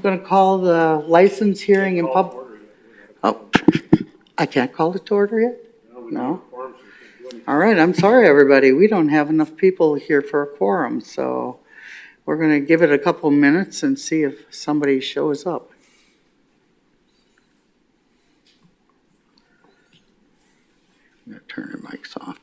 going to call the license hearing in Oh, I can't call it to order yet? No? All right, I'm sorry, everybody. We don't have enough people here for a quorum, so we're going to give it a couple minutes and see if somebody shows up. I'm going to turn the mics off.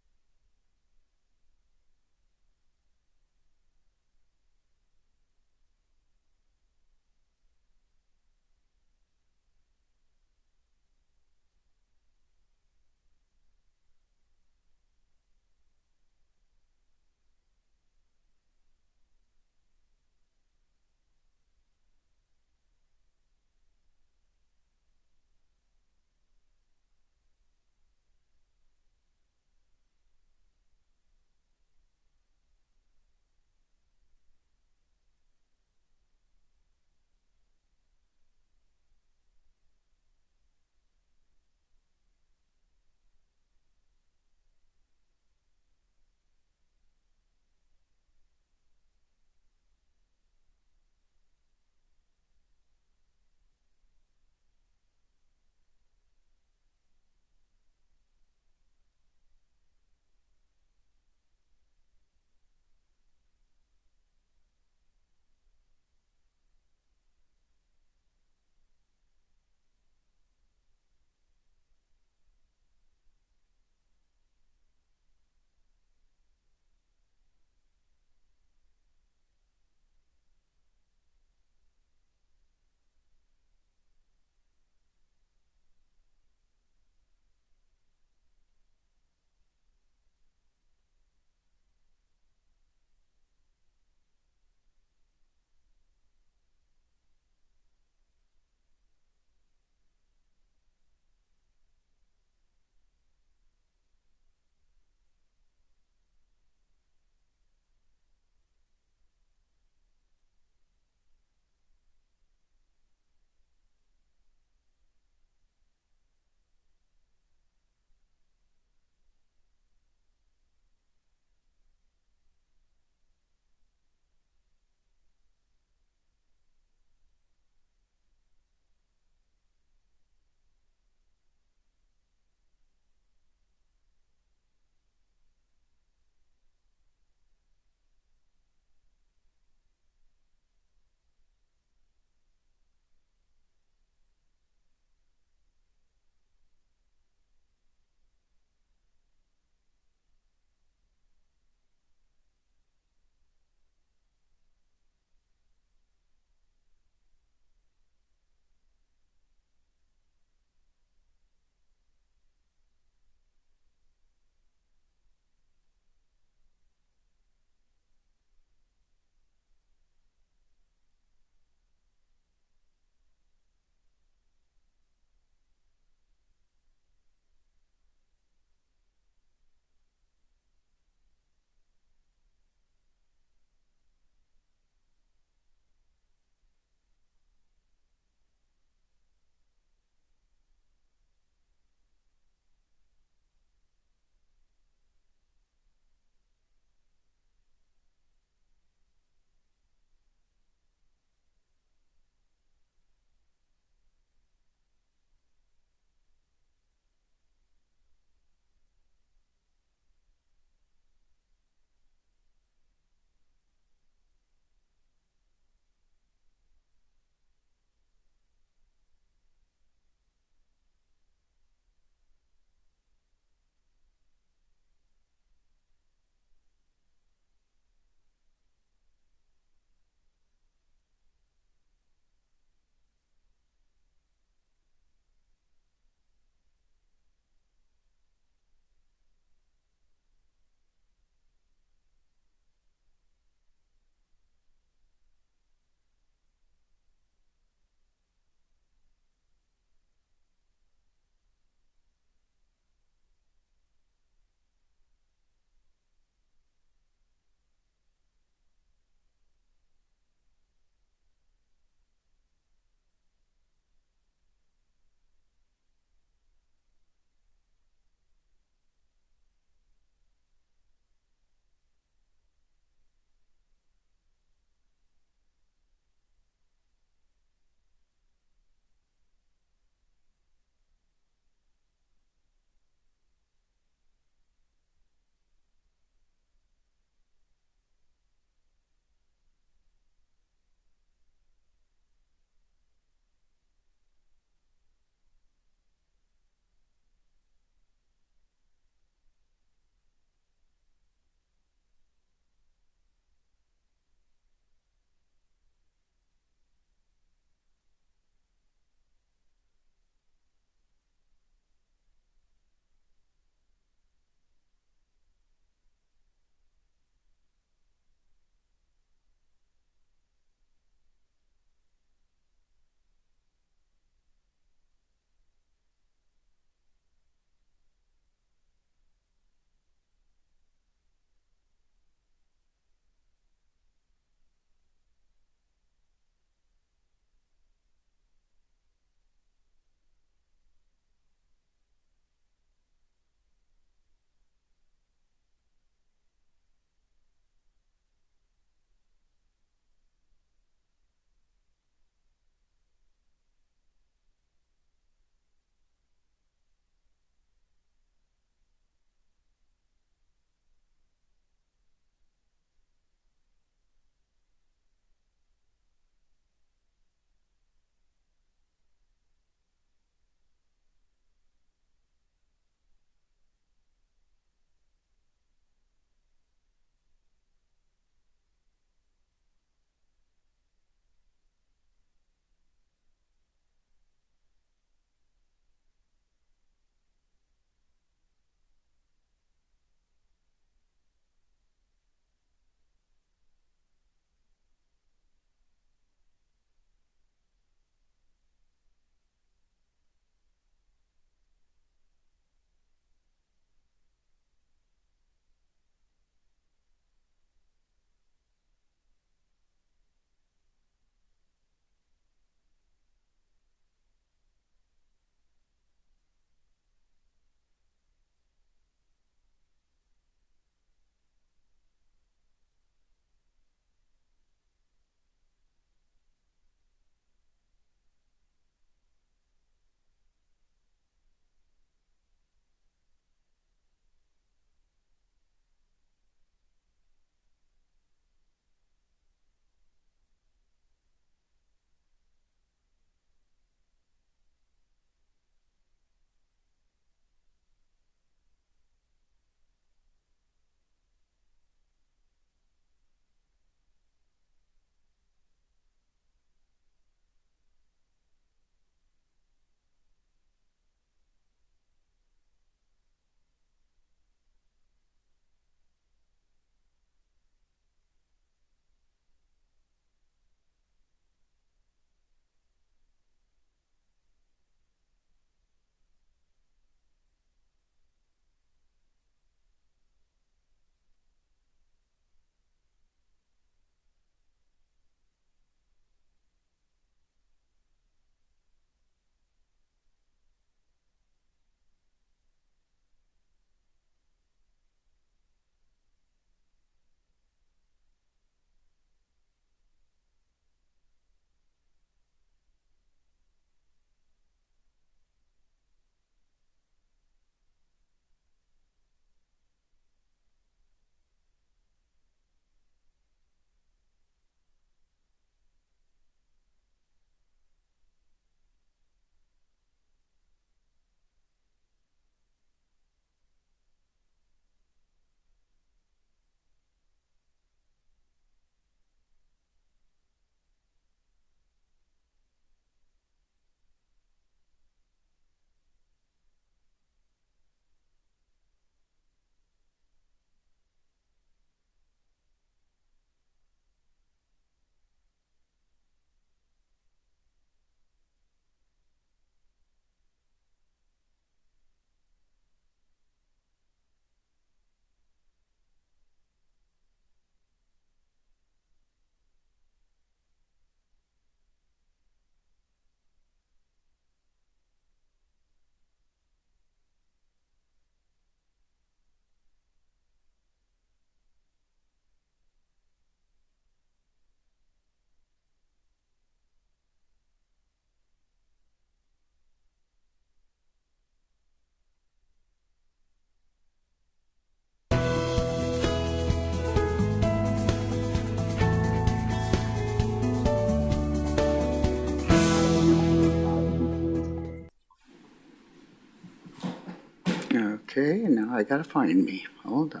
Okay, now I gotta find me. Hold on.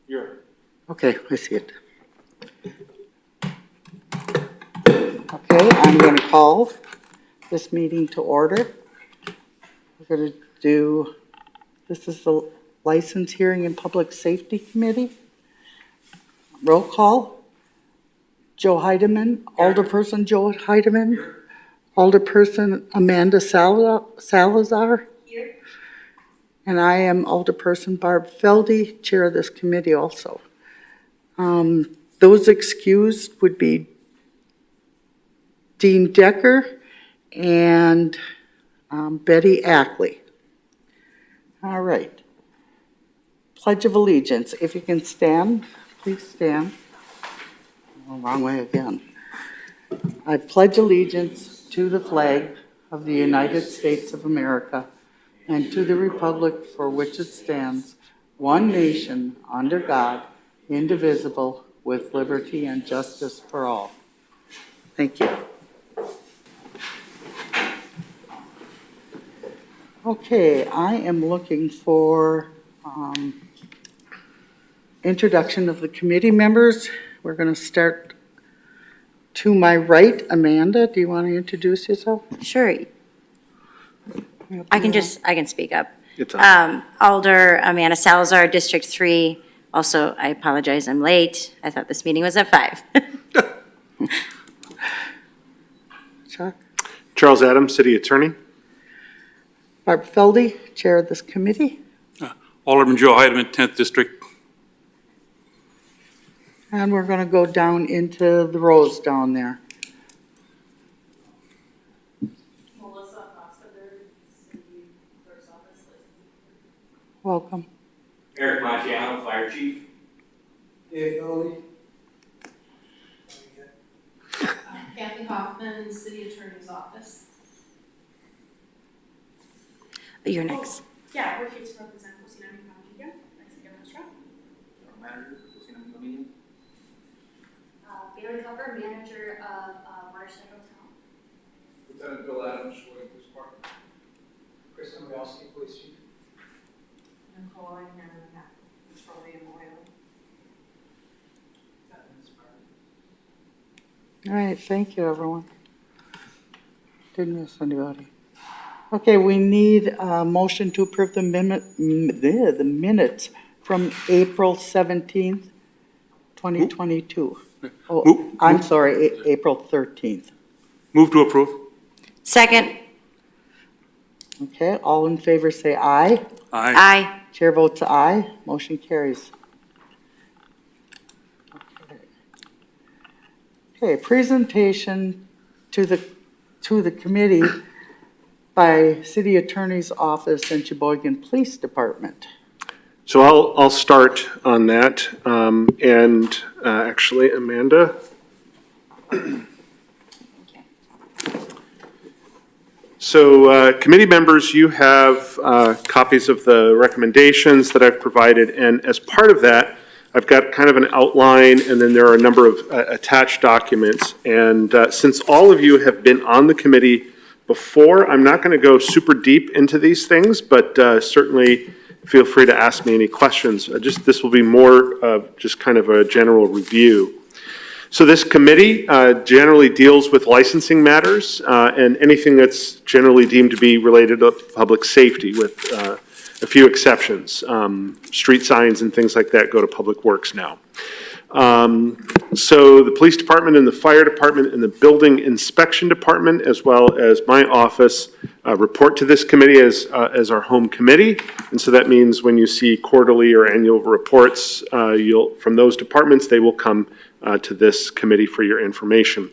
You're. Okay, I see it. Okay, I'm going to call this meeting to order. We're going to do, this is the License Hearing and Public Safety Committee. Roll call. Joe Heidemann, Alderperson Joe Heidemann, Alderperson Amanda Salazar. Here. And I am Alderperson Barb Feldy, chair of this committee also. Those excused would be Dean Decker and Betty Ackley. All right. Pledge of Allegiance. If you can stand, please stand. Oh, wrong way again. I pledge allegiance to the flag of the United States of America and to the republic for which it stands, one nation, under God, indivisible, with liberty and justice for all. Thank you. Okay, I am looking for introduction of the committee members. We're going to start to my right. Amanda, do you want to introduce yourself? Sure. I can speak up. It's on. Alder Amanda Salazar, District 3. Also, I apologize, I'm late. I thought this meeting was at 5. Chuck? Charles Adams, City Attorney. Barb Feldy, chair of this committee. Alderman Joe Heidemann, 10th District. And we're going to go down into the rows down there. Melissa Foster, City Clerk's Office. Welcome. Eric Montiano, Fire Chief. Dave Foley. Kathy Hoffman, City Attorney's Office. You're next. Yeah, we're here to represent Cocina Mi Familia, Mexican restaurant. Manager, Cocina Mi Familia. Bailey Cover, manager of Watershed Hotel. Lieutenant Bill Adams, Sheboygan Police Department. Chris Dombrowski, Police Chief. Nicole and Hannah, Petroleum Oil. All right, thank you, everyone. Didn't miss anybody. Okay, we need a motion to approve the minutes from April 17th, 2022. Oh, I'm sorry, April 13th. Move to approve. Second. Okay, all in favor say aye. Aye. Aye. Chair votes aye. Motion carries. Okay, presentation to the committee by City Attorney's Office and Sheboygan Police Department. So I'll start on that. Actually, Amanda. So committee members, you have copies of the recommendations that I've provided. And as part of that, I've got kind of an outline, and then there are a number of attached documents. And since all of you have been on the committee before, I'm not going to go super deep into these things, but certainly feel free to ask me any questions. This will be more of just kind of a general review. So this committee generally deals with licensing matters and anything that's generally deemed to be related to public safety, with a few exceptions. Street signs and things like that go to Public Works now. So the police department and the fire department and the building inspection department, as well as my office, report to this committee as our home committee. And so that means when you see quarterly or annual reports from those departments, they will come to this committee for your information.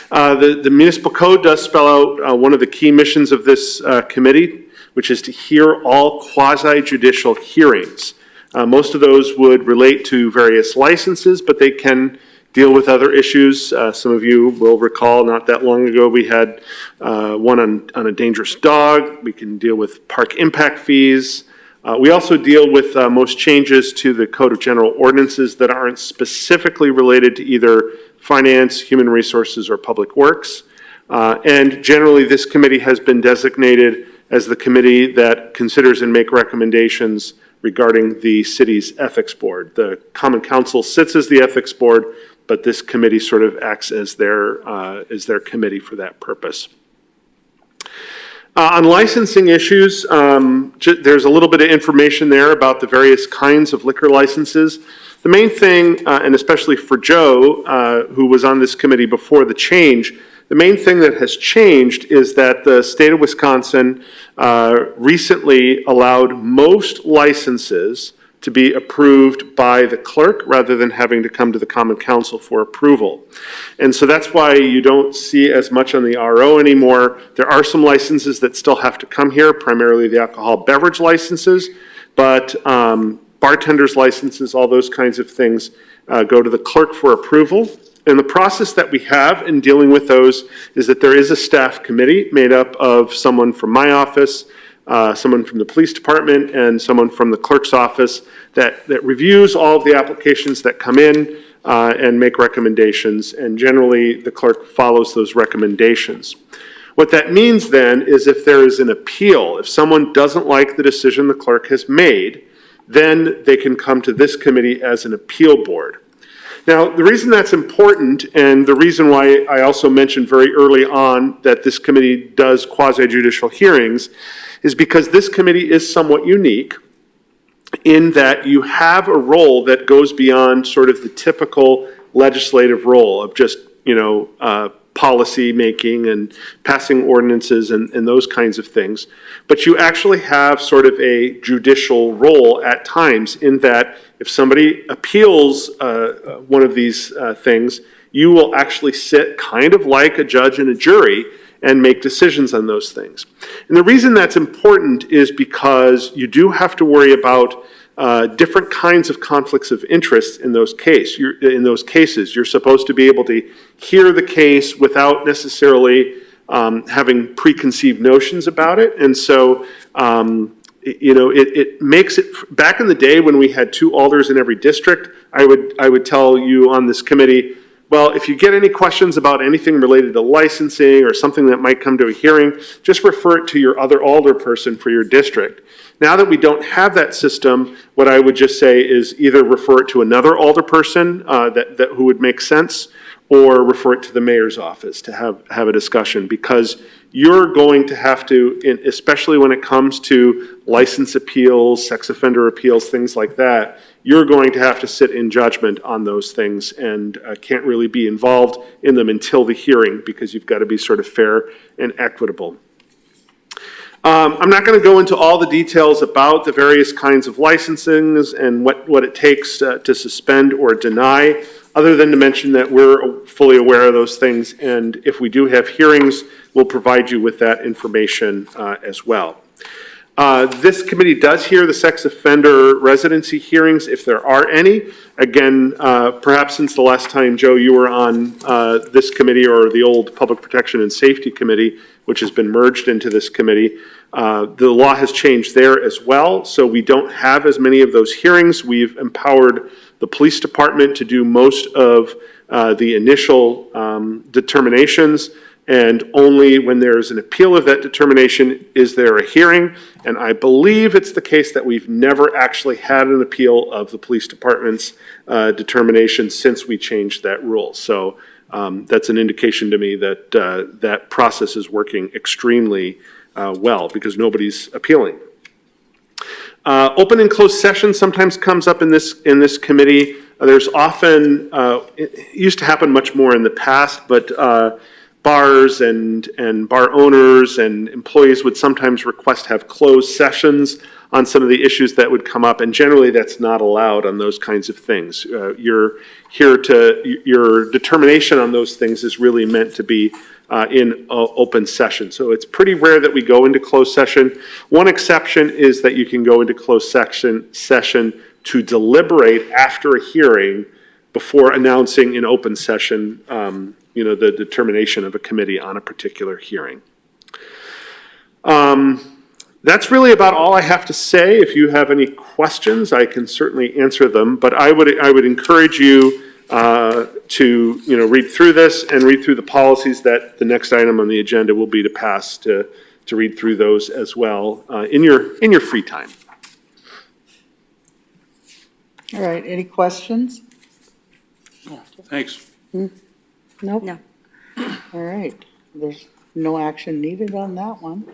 The municipal code does spell out one of the key missions of this committee, which is to hear all quasi-judicial hearings. Most of those would relate to various licenses, but they can deal with other issues. Some of you will recall not that long ago we had one on a dangerous dog. We can deal with park impact fees. We also deal with most changes to the Code of General Ordinances that aren't specifically related to either finance, human resources, or public works. And generally, this committee has been designated as the committee that considers and make recommendations regarding the city's ethics board. The Common Council sits as the ethics board, but this committee sort of acts as their committee for that purpose. On licensing issues, there's a little bit of information there about the various kinds of liquor licenses. The main thing, and especially for Joe, who was on this committee before the change, the main thing that has changed is that the state of Wisconsin recently allowed most licenses to be approved by the clerk rather than having to come to the Common Council for approval. And so that's why you don't see as much on the RO anymore. There are some licenses that still have to come here, primarily the alcohol beverage licenses, but bartenders' licenses, all those kinds of things go to the clerk for approval. And the process that we have in dealing with those is that there is a staff committee made up of someone from my office, someone from the police department, and someone from the clerk's office that reviews all of the applications that come in and make recommendations. And generally, the clerk follows those recommendations. What that means then is if there is an appeal, if someone doesn't like the decision the clerk has made, then they can come to this committee as an appeal board. Now, the reason that's important, and the reason why I also mentioned very early on that this committee does quasi-judicial hearings, is because this committee is somewhat unique in that you have a role that goes beyond sort of the typical legislative role of just, policy making and passing ordinances and those kinds of things. But you actually have sort of a judicial role at times in that if somebody appeals one of these things, you will actually sit kind of like a judge and a jury and make decisions on those things. And the reason that's important is because you do have to worry about different kinds of conflicts of interest in those cases. You're supposed to be able to hear the case without necessarily having preconceived notions about it. And so, it makes it, back in the day when we had 2 alders in every district, I would tell you on this committee, well, if you get any questions about anything related to licensing or something that might come to a hearing, just refer it to your other alder person for your district. Now that we don't have that system, what I would just say is either refer it to another alder person who would make sense, or refer it to the mayor's office to have a discussion, because you're going to have to, especially when it comes to license appeals, sex offender appeals, things like that, you're going to have to sit in judgment on those things and can't really be involved in them until the hearing, because you've got to be sort of fair and equitable. I'm not going to go into all the details about the various kinds of licensings and what it takes to suspend or deny, other than to mention that we're fully aware of those things, and if we do have hearings, we'll provide you with that information as well. This committee does hear the sex offender residency hearings, if there are any. Again, perhaps since the last time, Joe, you were on this committee, or the old Public Protection and Safety Committee, which has been merged into this committee. The law has changed there as well, so we don't have as many of those hearings. We've empowered the police department to do most of the initial determinations, and only when there's an appeal of that determination is there a hearing. And I believe it's the case that we've never actually had an appeal of the police department's determination since we changed that rule. So that's an indication to me that that process is working extremely well, because nobody's appealing. Open and closed session sometimes comes up in this committee. There's often, it used to happen much more in the past, but bars and bar owners and employees would sometimes request to have closed sessions on some of the issues that would come up, and generally that's not allowed on those kinds of things. Your determination on those things is really meant to be in open session. So it's pretty rare that we go into closed session. One exception is that you can go into closed session to deliberate after a hearing before announcing in open session the determination of a committee on a particular hearing. That's really about all I have to say. If you have any questions, I can certainly answer them, but I would encourage you to read through this and read through the policies that the next item on the agenda will be to pass to read through those as well in your free time. All right, any questions? Thanks. Nope. No. All right, there's no action needed on that one.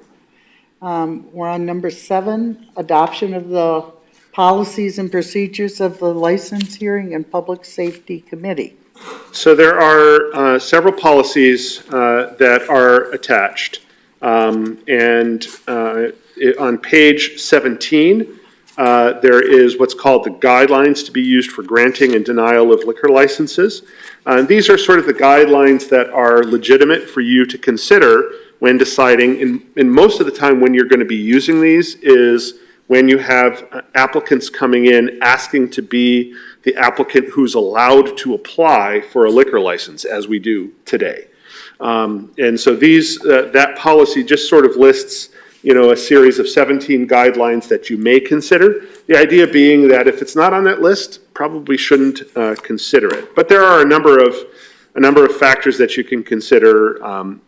We're on number 7, adoption of the policies and procedures of the License Hearing and Public Safety Committee. So there are several policies that are attached. On page 17, there is what's called the guidelines to be used for granting and denial of liquor licenses. These are sort of the guidelines that are legitimate for you to consider when deciding, and most of the time when you're going to be using these is when you have applicants coming in asking to be the applicant who's allowed to apply for a liquor license, as we do today. And so that policy just sort of lists, a series of 17 guidelines that you may consider. The idea being that if it's not on that list, probably shouldn't consider it. But there are a number of factors that you can consider: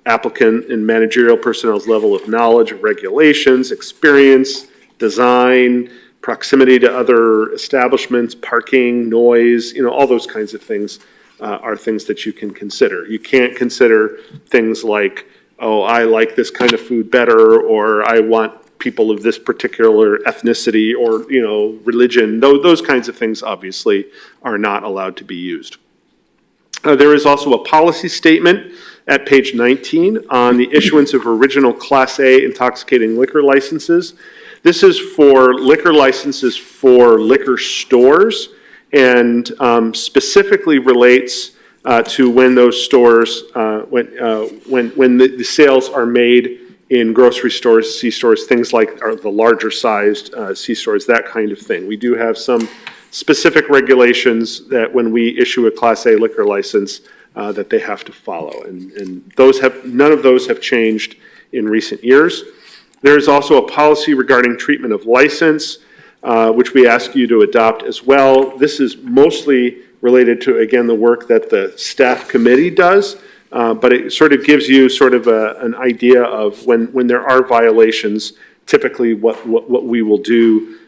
applicant and managerial personnel's level of knowledge of regulations, experience, design, proximity to other establishments, parking, noise, all those kinds of things are things that you can consider. You can't consider things like, oh, I like this kind of food better, or I want people of this particular ethnicity or, religion. Those kinds of things obviously are not allowed to be used. There is also a policy statement at page 19 on the issuance of original Class A intoxicating liquor licenses. This is for liquor licenses for liquor stores and specifically relates to when those stores, when the sales are made in grocery stores, C-stores, things like the larger sized C-stores, that kind of thing. We do have some specific regulations that when we issue a Class A liquor license that they have to follow. And none of those have changed in recent years. There's also a policy regarding treatment of license, which we ask you to adopt as well. This is mostly related to, again, the work that the staff committee does, but it sort of gives you sort of an idea of when there are violations, typically what we will do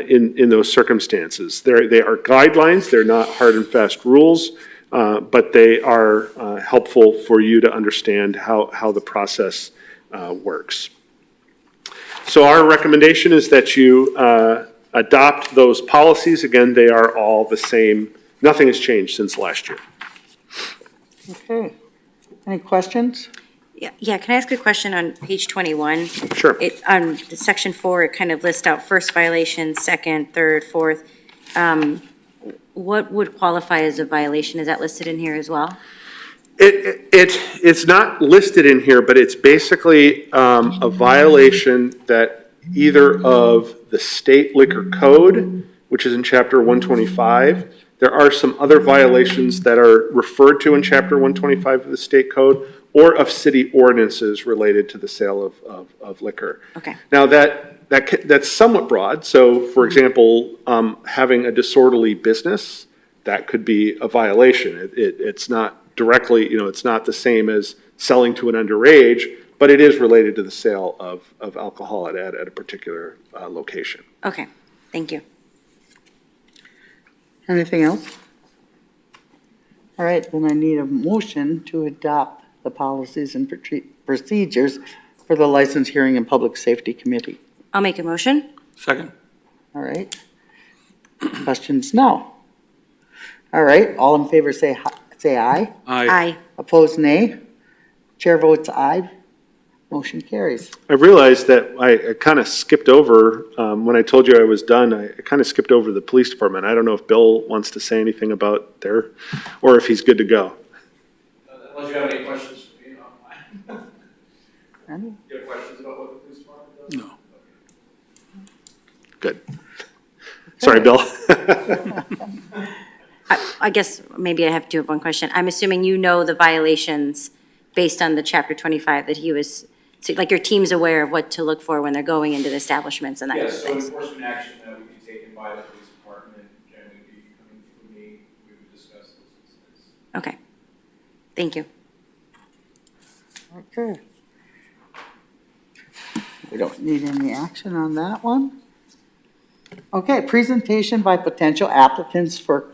in those circumstances. They are guidelines, they're not hard and fast rules, but they are helpful for you to understand how the process works. So our recommendation is that you adopt those policies. Again, they are all the same. Nothing has changed since last year. Okay. Any questions? Yeah, can I ask a question on page 21? Sure. On section 4, it kind of lists out first violation, second, third, fourth. What would qualify as a violation? Is that listed in here as well? It's not listed in here, but it's basically a violation that either of the state liquor code, which is in chapter 125. There are some other violations that are referred to in chapter 125 of the state code, or of city ordinances related to the sale of liquor. Okay. Now that's somewhat broad. So for example, having a disorderly business, that could be a violation. It's not directly, it's not the same as selling to an underage, but it is related to the sale of alcohol at a particular location. Okay, thank you. Anything else? All right, then I need a motion to adopt the policies and procedures for the License Hearing and Public Safety Committee. I'll make a motion. Second. All right. Questions? No. All right, all in favor say aye. Aye. Opposed, nay. Chair votes aye. Motion carries. I realized that I kind of skipped over, when I told you I was done, I kind of skipped over the police department. I don't know if Bill wants to say anything about or if he's good to go. Unless you have any questions for me, no. Any? Do you have questions about what the police department does? No. Good. Sorry, Bill. I guess maybe I have to have one question. I'm assuming you know the violations based on the chapter 25 that he was, so like your team's aware of what to look for when they're going into the establishments and that kind of Yes, so things. enforcement action that would be taken by the police department, generally be coming through me, we would discuss those incidents. Okay, thank you. Okay. We don't need any action on that one. Okay, presentation by potential applicants for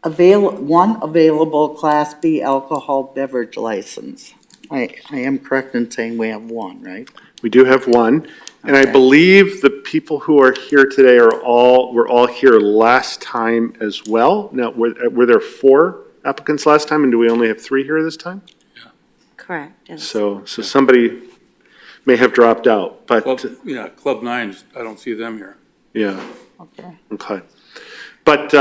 one available Class B alcohol beverage license. I am correct in saying we have one, right? We do have one, and I Okay. believe the people who are here today were all here last time as well. Now, were there 4 applicants last time, and do we only have 3 here this time? Correct. Yes. So somebody may have dropped out, but, Club Nines, I don't see them here. yeah, Okay. okay. But,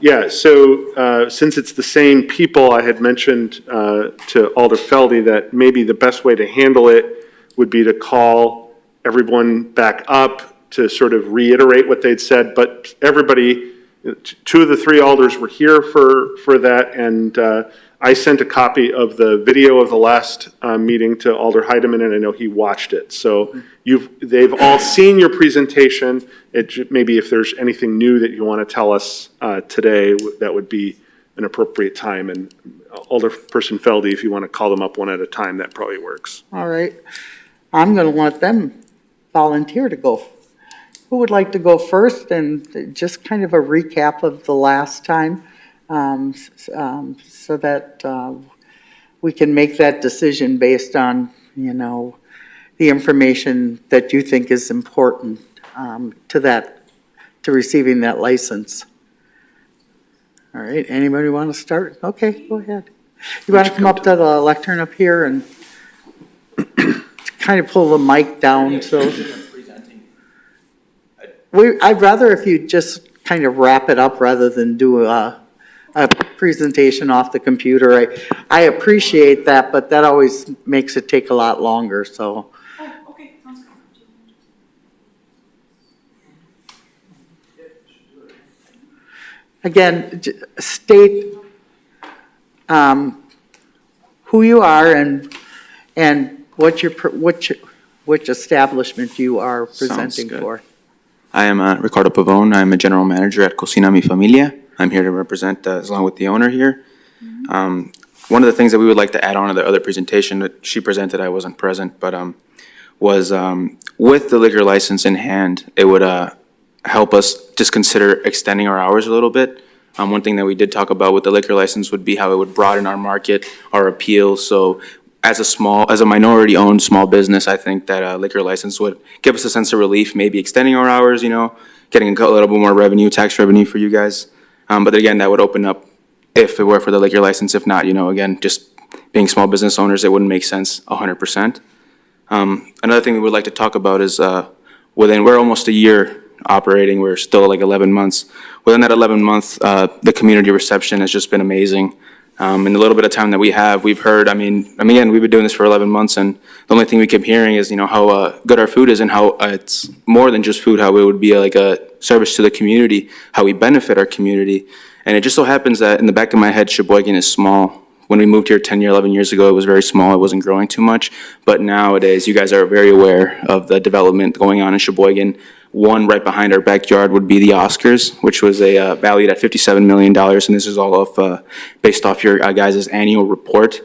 yeah, so since it's the same people, I had mentioned to Alder Feldy that maybe the best way to handle it would be to call everyone back up to sort of reiterate what they'd said, but everybody, 2 of the 3 alders were here for that, and I sent a copy of the video of the last meeting to Alder Heidemann, and I know he watched it. So they've all seen your presentation. Maybe if there's anything new that you want to tell us today, that would be an appropriate time. And Alderperson Feldy, if you want to call them up one at a time, that probably works. All right. I'm going to let them volunteer to go. Who would like to go first, and just kind of a recap of the last time, so that we can make that decision based on, the information that you think is important to receiving that license. All right, anybody want to start? Okay, go ahead. You want to come up to the lectern up here and kind of pull the mic down, so. I'd rather if you just kind of wrap it up rather than do a presentation off the computer. I appreciate that, but that always makes it take a lot longer, so. Oh, okay, sounds good. Again, state who you are and which establishment you are presenting good. for. I am Ricardo Pavone. I'm a general manager at Cocina Mi Familia. I'm here to represent, along with the owner here. One of the things that we would like to add on to the other presentation that she presented, I wasn't present, but was with the liquor license in hand, it would help us just consider extending our hours a little bit. One thing that we did talk about with the liquor license would be how it would broaden our market, our appeal. So as a minority-owned small business, I think that a liquor license would give us a sense of relief, maybe extending our hours, getting a little bit more revenue, tax revenue for you guys. But again, that would open up if it were for the liquor license. If not, again, just being small business owners, it wouldn't make sense 100%. Another thing we would like to talk about is we're almost a year operating. We're still like 11 months. Within that 11 month, the community reception has just been amazing. In the little bit of time that we have, we've heard, again, we've been doing this for 11 months, and the only thing we keep hearing is, how good our food is and how it's more than just food, how it would be like a service to the community, how we benefit our community. And it just so happens that in the back of my head, Sheboygan is small. When we moved here 11 years ago, it was very small. It wasn't growing too much. But nowadays, you guys are very aware of the development going on in Sheboygan. One right behind our backyard would be the Oscars, which was valued at $57 million, and this is all based off your guys' annual report.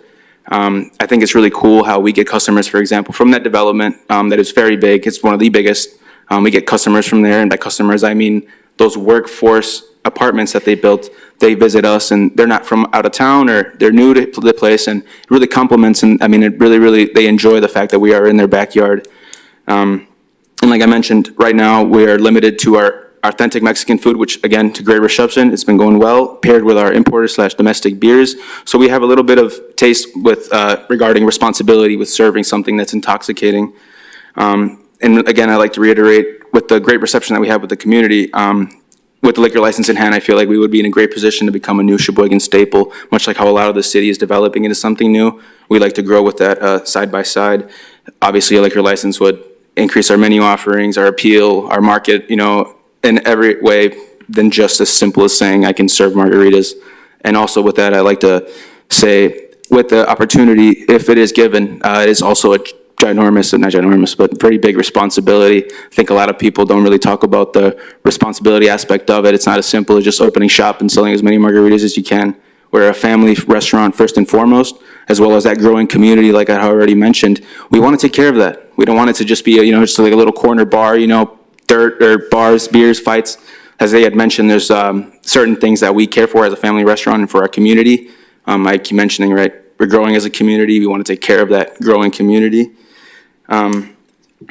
I think it's really cool how we get customers, for example, from that development that is very big. It's one of the biggest. We get customers from there, and by customers, I mean those workforce apartments that they built. They visit us, and they're not from out of town, or they're new to the place, and it really compliments, and it really, they enjoy the fact that we are in their backyard. And like I mentioned, right now, we are limited to our authentic Mexican food, which, again, to great reception. It's been going well, paired with our imported/domestic beers. So we have a little bit of taste with regarding responsibility with serving something that's intoxicating. And again, I like to reiterate, with the great reception that we have with the community, with the liquor license in hand, I feel like we would be in a great position to become a new Sheboygan staple, much like how a lot of the city is developing into something new. We like to grow with that side by side. Obviously, a liquor license would increase our menu offerings, our appeal, our market, in every way than just as simple as saying I can serve margaritas. And also with that, I like to say, with the opportunity, if it is given, it is also a but pretty big responsibility. I think a lot of people don't really talk about the responsibility aspect of it. It's not as simple as just opening shop and selling as many margaritas as you can. We're a family restaurant first and foremost, as well as that growing community, like I already mentioned. We want to take care of that. We don't want it to just be, just like a little corner bar, dirt or bars, beers, fights. As they had mentioned, there's certain things that we care for as a family restaurant and for our community. I keep mentioning, right, we're growing as a community. We want to take care of that growing community. I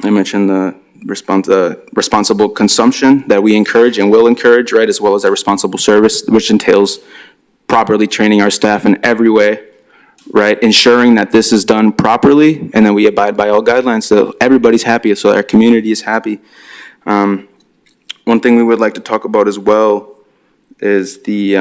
mentioned the responsible consumption that we encourage and will encourage, right, as well as that responsible service, which entails properly training our staff in every way, right, ensuring that this is done properly, and then we abide by all guidelines so everybody's happy, so our community is happy. One thing we would like to talk about as well is the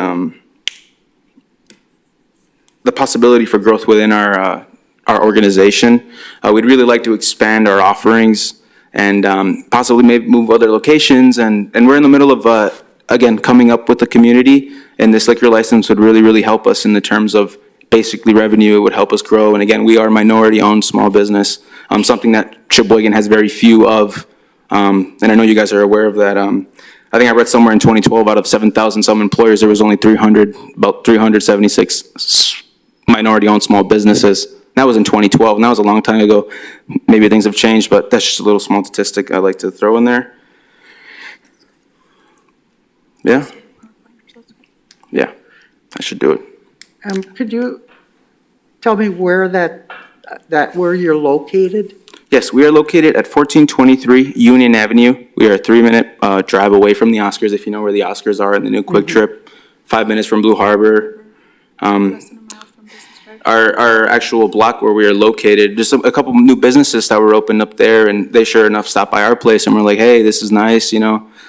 possibility for growth within our organization. We'd really like to expand our offerings and possibly maybe move other locations. And we're in the middle of, again, coming up with the community. And this liquor license would really, really help us in the terms of basically revenue. It would help us grow. And again, we are minority-owned small business, something that Sheboygan has very few of. And I know you guys are aware of that. I think I read somewhere in 2012, out of 7,000 some employers, there was only about 376 minority-owned small businesses. That was in 2012, and that was a long time ago. Maybe things have changed, but that's just a little small statistic I'd like to throw in there. Yeah? Yeah, I should do it. Could you tell me where where you're located? Yes, we are located at 1423 Union Avenue. We are a 3-minute drive away from the Oscars, if you know where the Oscars are in the new Quick Trip, 5 minutes from Blue Harbor. Our actual block where we are located, just a couple new businesses that were opened up there, and they sure enough stopped by our place, and we're like, hey, this is nice,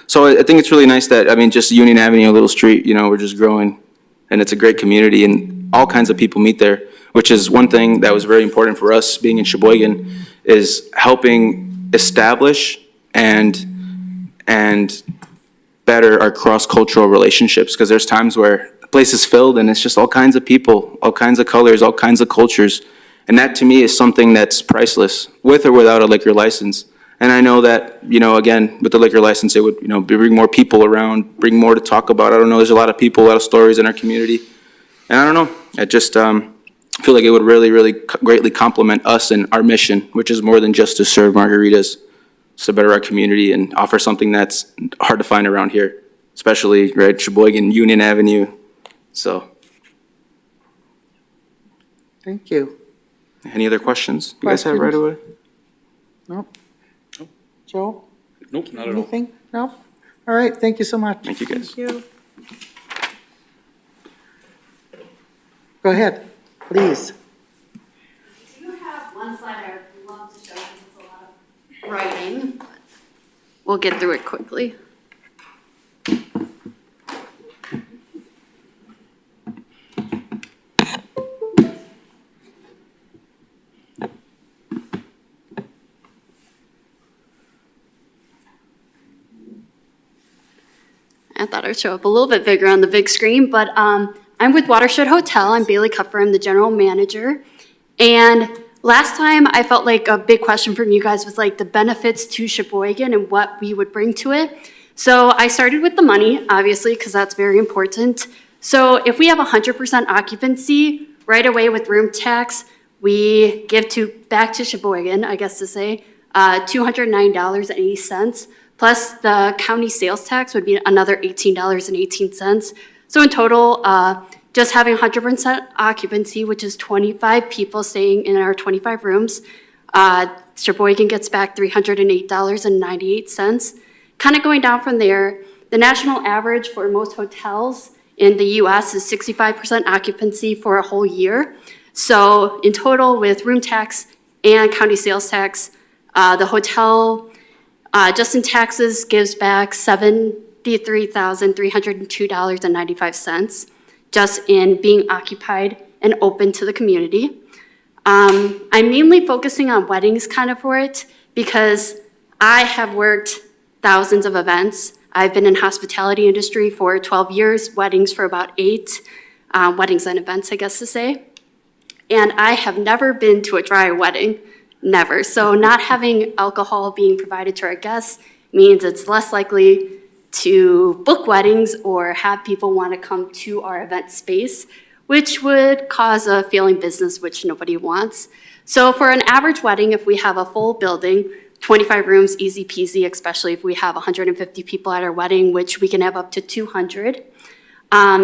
So I think it's really nice that, just Union Avenue, a little street, we're just growing, and it's a great community, and all kinds of people meet there, which is one thing that was very important for us being in Sheboygan, is helping establish and better our cross-cultural relationships, because there's times where the place is filled and it's just all kinds of people, all kinds of colors, all kinds of cultures, and that to me is something that's priceless, with or without a liquor license. And I know that, again, with the liquor license, it would, bring more people around, bring more to talk about. I don't know, there's a lot of people, a lot of stories in our community, and I don't know, I just feel like it would really, really greatly complement us and our mission, which is more than just to serve margaritas. It's to better our community and offer something that's hard to find around here, especially, right, Sheboygan, Union Avenue, so. Thank you. Any other questions you guys have right away? Nope. Joe, Nope, not at all. anything? No? All right, thank you so much. Thank you, guys. Thank you. Go ahead, please. Do you have one slide I would love to show, because it's a lot of writing. We'll get through it quickly. I thought I'd show up a little bit bigger on the big screen, but I'm with Watershed Hotel. I'm Bailey Kupfer. I'm the general manager. And last time I felt like a big question from you guys was like the benefits to Sheboygan and what we would bring to it. So I started with the money, obviously, because that's very important. So if we have 100% occupancy right away with room tax, we give back to Sheboygan, I guess to say, $209.80. Plus the county sales tax would be another $18.18. So in total, just having 100% occupancy, which is 25 people staying in our 25 rooms, Sheboygan gets back $308.98. Kind of going down from there, the national average for most hotels in the US is 65% occupancy for a whole year. So in total, with room tax and county sales tax, the hotel, just in taxes, gives back $73,302.95 just in being occupied and open to the community. I'm mainly focusing on weddings kind of for it because I have worked thousands of events. I've been in hospitality industry for 12 years, weddings for about 8, weddings and events, I guess to say. And I have never been to a dry wedding. Never. So not having alcohol being provided to our guests means it's less likely to book weddings or have people want to come to our event space, which would cause a failing business, which nobody wants. So for an average wedding, if we have a full building, 25 rooms, easy peasy, especially if we have 150 people at our wedding, which we can have up to 200.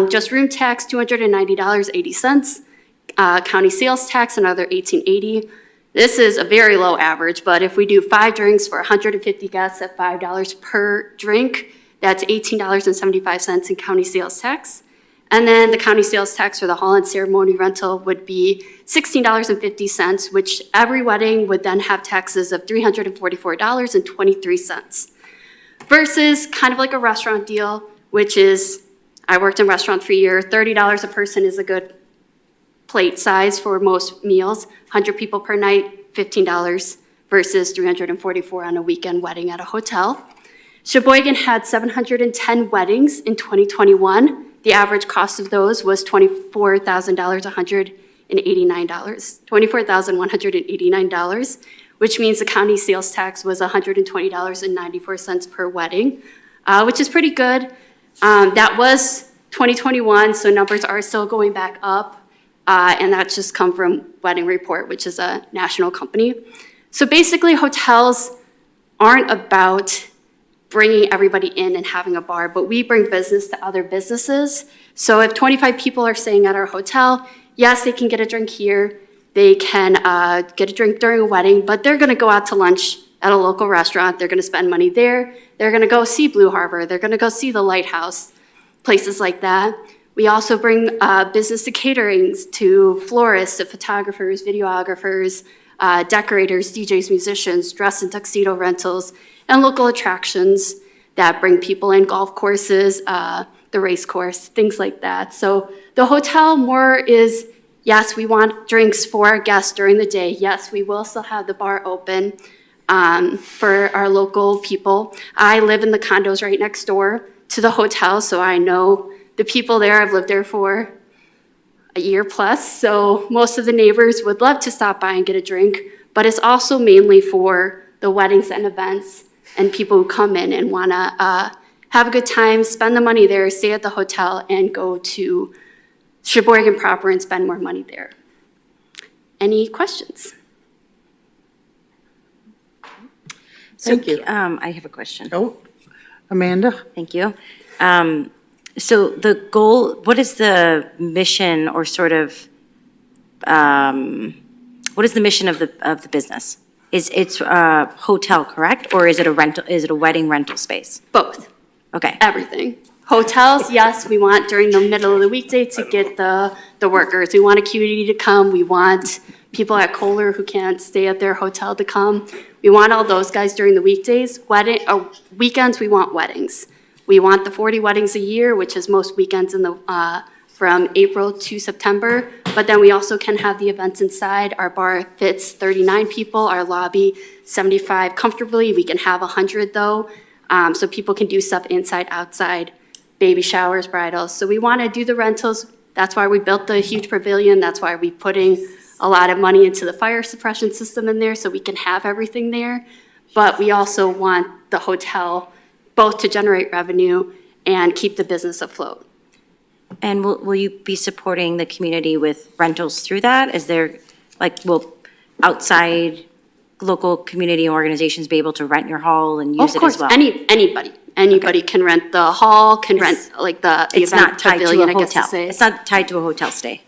Just room tax, $290.80. County sales tax, another $18.80. This is a very low average, but if we do 5 drinks for 150 guests at $5 per drink, that's $18.75 in county sales tax. And then the county sales tax for the hall and ceremony rental would be $16.50, which every wedding would then have taxes of $344.23. Versus kind of like a restaurant deal, which is, I worked in restaurant for a year, $30 a person is a good plate size for most meals. 100 people per night, $15 versus $344 on a weekend wedding at a hotel. Sheboygan had 710 weddings in 2021. The average cost of those was $24,189, which means the county sales tax was $120.94 per wedding, which is pretty good. That was 2021, so numbers are still going back up. And that's just come from Wedding Report, which is a national company. So basically, hotels aren't about bringing everybody in and having a bar, but we bring business to other businesses. So if 25 people are staying at our hotel, yes, they can get a drink here. They can get a drink during a wedding, but they're going to go out to lunch at a local restaurant. They're going to spend money there. They're going to go see Blue Harbor. They're going to go see the lighthouse, places like that. We also bring business to caterings, to florists, to photographers, videographers, decorators, DJs, musicians, dress and tuxedo rentals, and local attractions that bring people in, golf courses, the race course, things like that. So the hotel more is, yes, we want drinks for our guests during the day. Yes, we will still have the bar open for our local people. I live in the condos right next door to the hotel, so I know the people there. I've lived there for a year plus, so most of the neighbors would love to stop by and get a drink, but it's also mainly for the weddings and events and people who come in and want to have a good time, spend the money there, stay at the hotel, and go to Sheboygan proper and spend more money there. Any questions? Thank you. I have a question. Oh, Amanda? Thank you. So the goal, what is the mission or sort of, what is the mission of the business? It's a hotel, correct? Or is it a rental, is it a wedding rental space? Both, Okay. everything. Hotels, yes, we want during the middle of the weekday to get the workers. We want a community to come. We want people at Kohler who can't stay at their hotel to come. We want all those guys during the weekdays. Weekends, we want weddings. We want the 40 weddings a year, which is most weekends in the from April to September. But then we also can have the events inside. Our bar fits 39 people, our lobby 75 comfortably. We can have 100 though, so people can do stuff inside, outside, baby showers, bridals. So we want to do the rentals. That's why we built the huge pavilion. That's why we're putting a lot of money into the fire suppression system in there so we can have everything there. But we also want the hotel both to generate revenue and keep the business afloat. And will you be supporting the community with rentals through that? Is there, like, will outside local community organizations be able to rent your hall and use it as well? Of course, anybody can rent the hall, can rent like the It's event not tied to pavilion, a I guess to hotel. say. It's not tied to a hotel stay.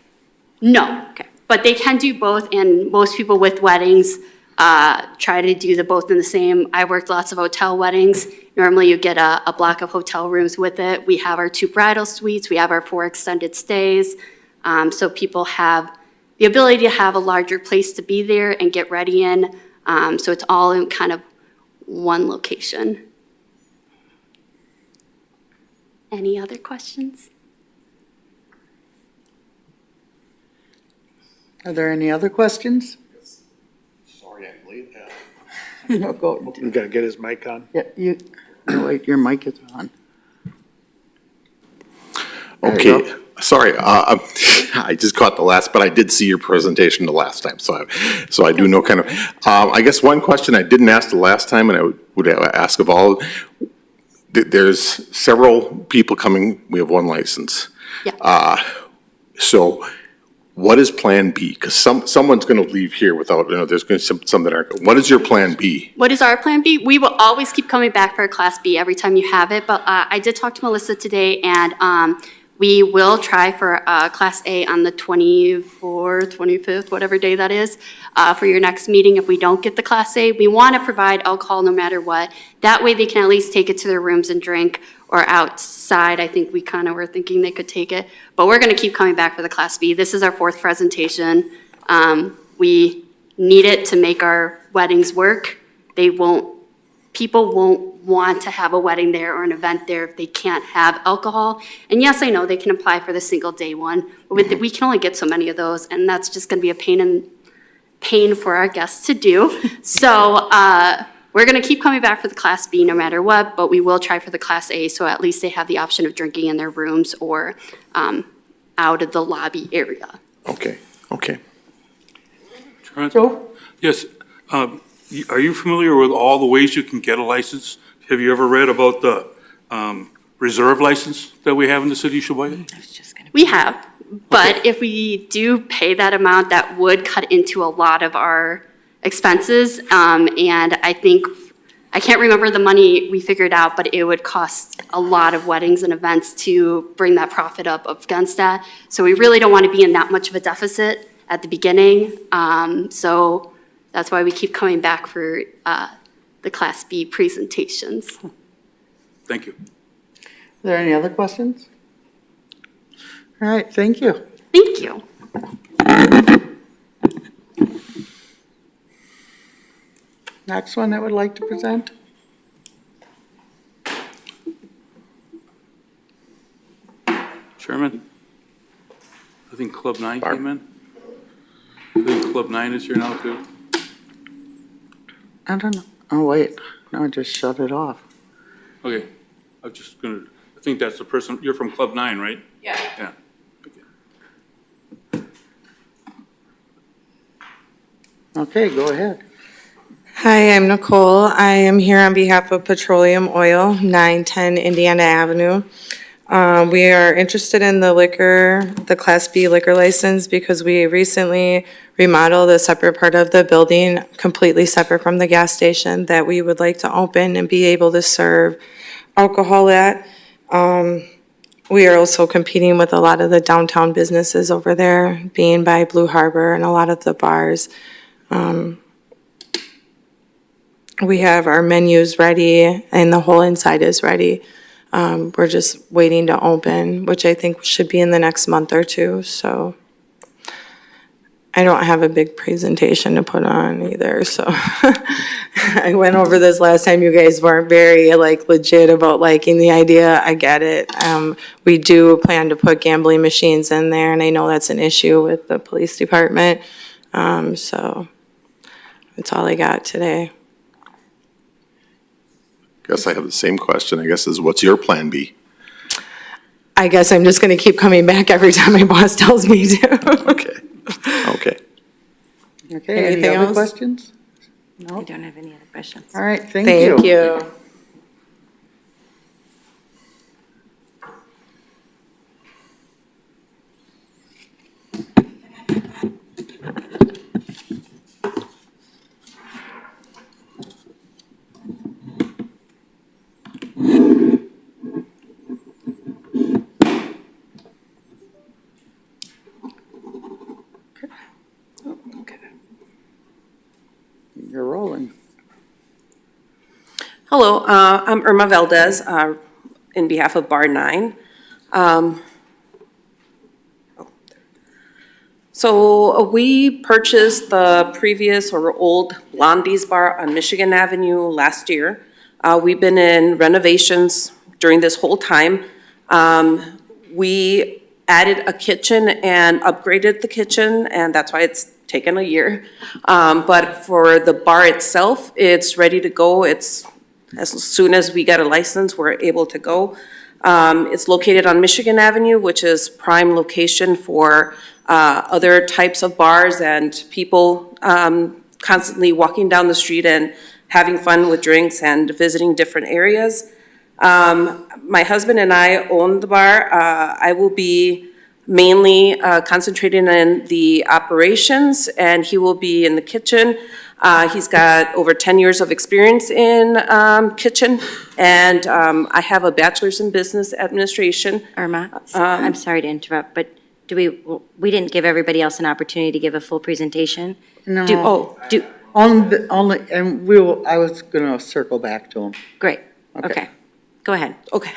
No. Okay. But they can do both, and most people with weddings try to do the both in the same. I worked lots of hotel weddings. Normally you get a block of hotel rooms with it. We have our 2 bridal suites. We have our 4 extended stays. So people have the ability to have a larger place to be there and get ready in. So it's all in kind of one location. Any other questions? Are there any other questions? Sorry, I'm late. No, go. You gotta get his mic on. Yeah, no, wait, your mic is on. There you Okay, sorry, I just caught the last, but I did see your presentation the last time, so I do know kind of. I guess one question I didn't ask the last time, and I would ask of all, there's several people coming, we have 1 license. Yeah. So what is Plan B? Because someone's going to leave here without, there's going to be some that aren't. What is your Plan B? What is our Plan B? We will always keep coming back for a Class B every time you have it, but I did talk to Melissa today, and we will try for Class A on the 24th, 25th, whatever day that is, for your next meeting. If we don't get the Class A, we want to provide alcohol no matter what. That way they can at least take it to their rooms and drink, or outside. I think we kind of were thinking they could take it. But we're going to keep coming back for the Class B. This is our 4th presentation. We need it to make our weddings work. People won't want to have a wedding there or an event there if they can't have alcohol. And yes, I know they can apply for the single day one, but we can only get so many of those, and that's just going to be a pain for our guests to do. So we're going to keep coming back for the Class B no matter what, but we will try for the Class A, so at least they have the option of drinking in their rooms or out of the lobby area. Okay. Chairman? Joe? Yes. Are you familiar with all the ways you can get a license? Have you ever read about the reserve license that we have in the city of Sheboygan? We have, but if we do pay that amount, that would cut into a lot of our expenses. And I think, I can't remember the money we figured out, but it would cost a lot of weddings and events to bring that profit up against that. So we really don't want to be in that much of a deficit at the beginning. So that's why we keep coming back for the Class B presentations. Thank you. Are there any other questions? All right, thank you. Thank you. Next one that would like to present? Chairman? I think Club 9 came in. I think Club 9 is here now too. I don't know. Oh, wait. No, I just shut it off. Okay. I'm just gonna, I think that's the person, you're from Club 9, right? Yeah. Yeah. Okay, go ahead. Hi, I'm Nicole. I am here on behalf of Petroleum Oil, 910 Indiana Avenue. We are interested in the Class B liquor license because we recently remodeled a separate part of the building, completely separate from the gas station, that we would like to open and be able to serve alcohol at. We are also competing with a lot of the downtown businesses over there, being by Blue Harbor and a lot of the bars. We have our menus ready and the whole inside is ready. We're just waiting to open, which I think should be in the next month or two, so. I don't have a big presentation to put on either, so. I went over this last time, you guys weren't very legit about liking the idea, I get it. We do plan to put gambling machines in there, and I know that's an issue with the police department, so. That's all I got today. Guess I have the same question, I guess, is what's your Plan B? I guess I'm just gonna keep coming back every time my boss tells me to. Okay. Okay, any Anything other else? questions? I No? don't have any other questions. All right, thank you. Thank you. You're rolling. Hello, I'm Irma Valdez, in behalf of Bar 9. So we purchased the previous or old Blondie's Bar on Michigan Avenue last year. We've been in renovations during this whole time. We added a kitchen and upgraded the kitchen, and that's why it's taken a year. But for the bar itself, it's ready to go. It's, as soon as we get a license, we're able to go. It's located on Michigan Avenue, which is prime location for other types of bars and people constantly walking down the street and having fun with drinks and visiting different areas. My husband and I own the bar. I will be mainly concentrating in the operations, and he will be in the kitchen. He's got over 10 years of experience in kitchen, and I have a bachelor's in business administration. Irma, I'm sorry to interrupt, but we didn't give everybody else an opportunity to give a full presentation? No. Only, And I was gonna circle back to him. great, Okay. okay. Go ahead. Okay.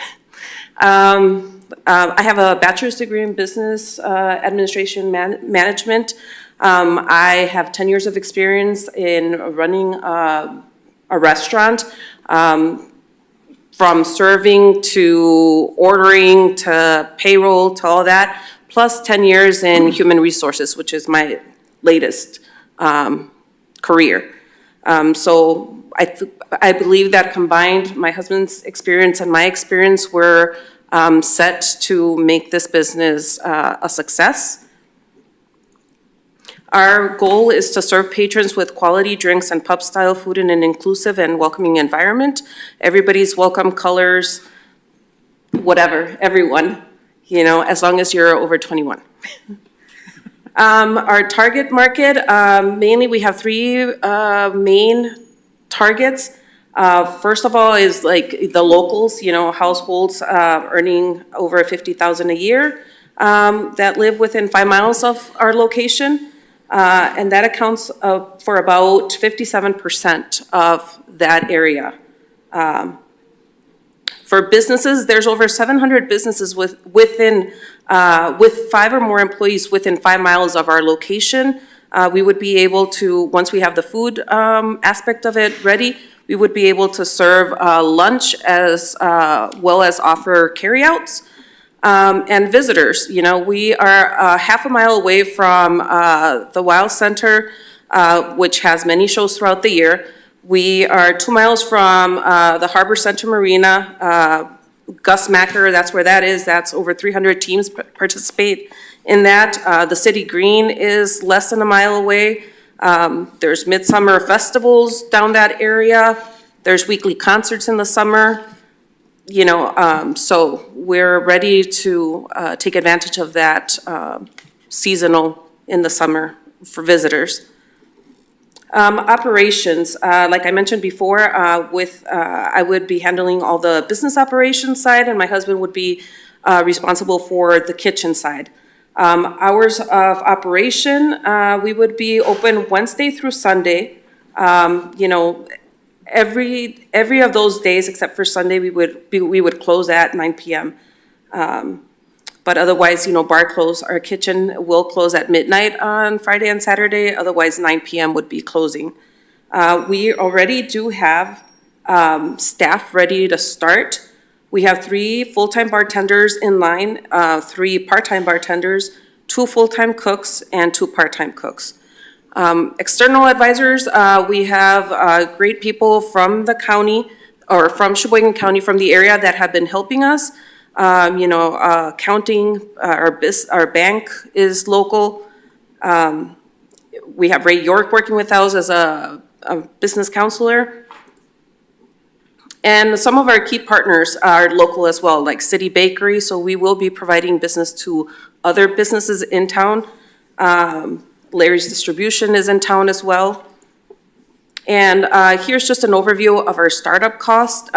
I have a bachelor's degree in business administration management. I have 10 years of experience in running a restaurant, from serving to ordering to payroll to all that, plus 10 years in human resources, which is my latest career. So I believe that combined, my husband's experience and my experience were set to make this business a success. Our goal is to serve patrons with quality drinks and pub-style food in an inclusive and welcoming environment. Everybody's welcome, colors, whatever, everyone, as long as you're over 21. Our target market, mainly we have three main targets. First of all is like the locals, households earning over $50,000 a year that live within 5 miles of our location. And that accounts for about 57% of that area. For businesses, there's over 700 businesses with 5 or more employees within 5 miles of our location. We would be able to, once we have the food aspect of it ready, we would be able to serve lunch as well as offer carryouts. And visitors, we are half a mile away from the Wild Center, which has many shows throughout the year. We are 2 miles from the Harbor Center Marina. Gus Macker, that's where that is. That's over 300 teams participate in that. The City Green is less than a mile away. There's midsummer festivals down that area. There's weekly concerts in the summer. So we're ready to take advantage of that seasonal in the summer for visitors. Operations, like I mentioned before, I would be handling all the business operations side, and my husband would be responsible for the kitchen side. Hours of operation, we would be open Wednesday through Sunday. Every of those days except for Sunday, we would close at 9 p.m. But otherwise, bar close. Our kitchen will close at midnight on Friday and Saturday. Otherwise, 9 p.m. would be closing. We already do have staff ready to start. We have 3 full-time bartenders in line, 3 part-time bartenders, 2 full-time cooks, and 2 part-time cooks. External advisors, we have great people from the county or from Sheboygan County, from the area that have been helping us. Accounting, our bank is local. We have Ray York working with us as a business counselor. And some of our key partners are local as well, like City Bakery, so we will be providing business to other businesses in town. Larry's Distribution is in town as well. And here's just an overview of our startup cost.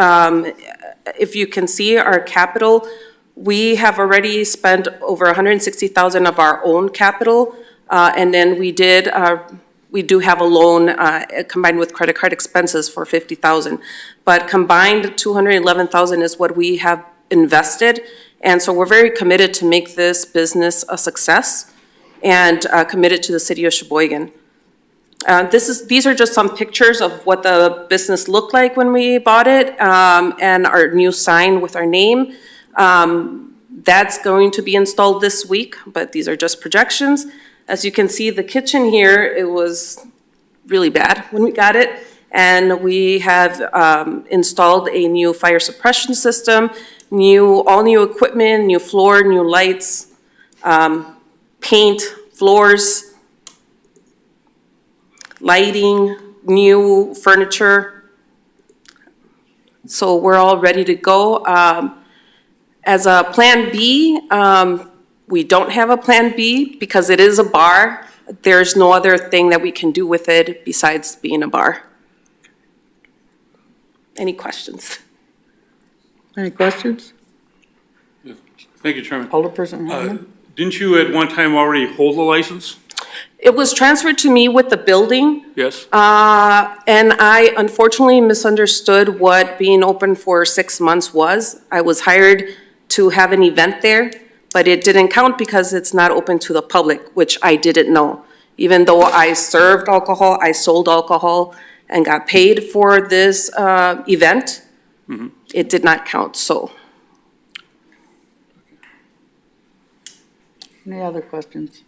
If you can see our capital, we have already spent over $160,000 of our own capital. And then we do have a loan combined with credit card expenses for $50,000. But combined, $211,000 is what we have invested. And so we're very committed to make this business a success and committed to the city of Sheboygan. These are just some pictures of what the business looked like when we bought it, and our new sign with our name. That's going to be installed this week, but these are just projections. As you can see, the kitchen here, it was really bad when we got it, and we have installed a new fire suppression system, all new equipment, new floor, new lights, paint, floors, lighting, new furniture. So we're all ready to go. As a plan B, We don't have a Plan B because it is a bar. There's no other thing that we can do with it besides being a bar. Any questions? Any questions? Thank you, Chairman. Alderperson Harmon? Didn't you at one time already hold the license? It was transferred to me with the building. Yes? And I unfortunately misunderstood what being open for 6 months was. I was hired to have an event there, but it didn't count because it's not open to the public, which I didn't know. Even though I served alcohol, I sold alcohol, and got paid for this event, it did not count, so. Any other questions?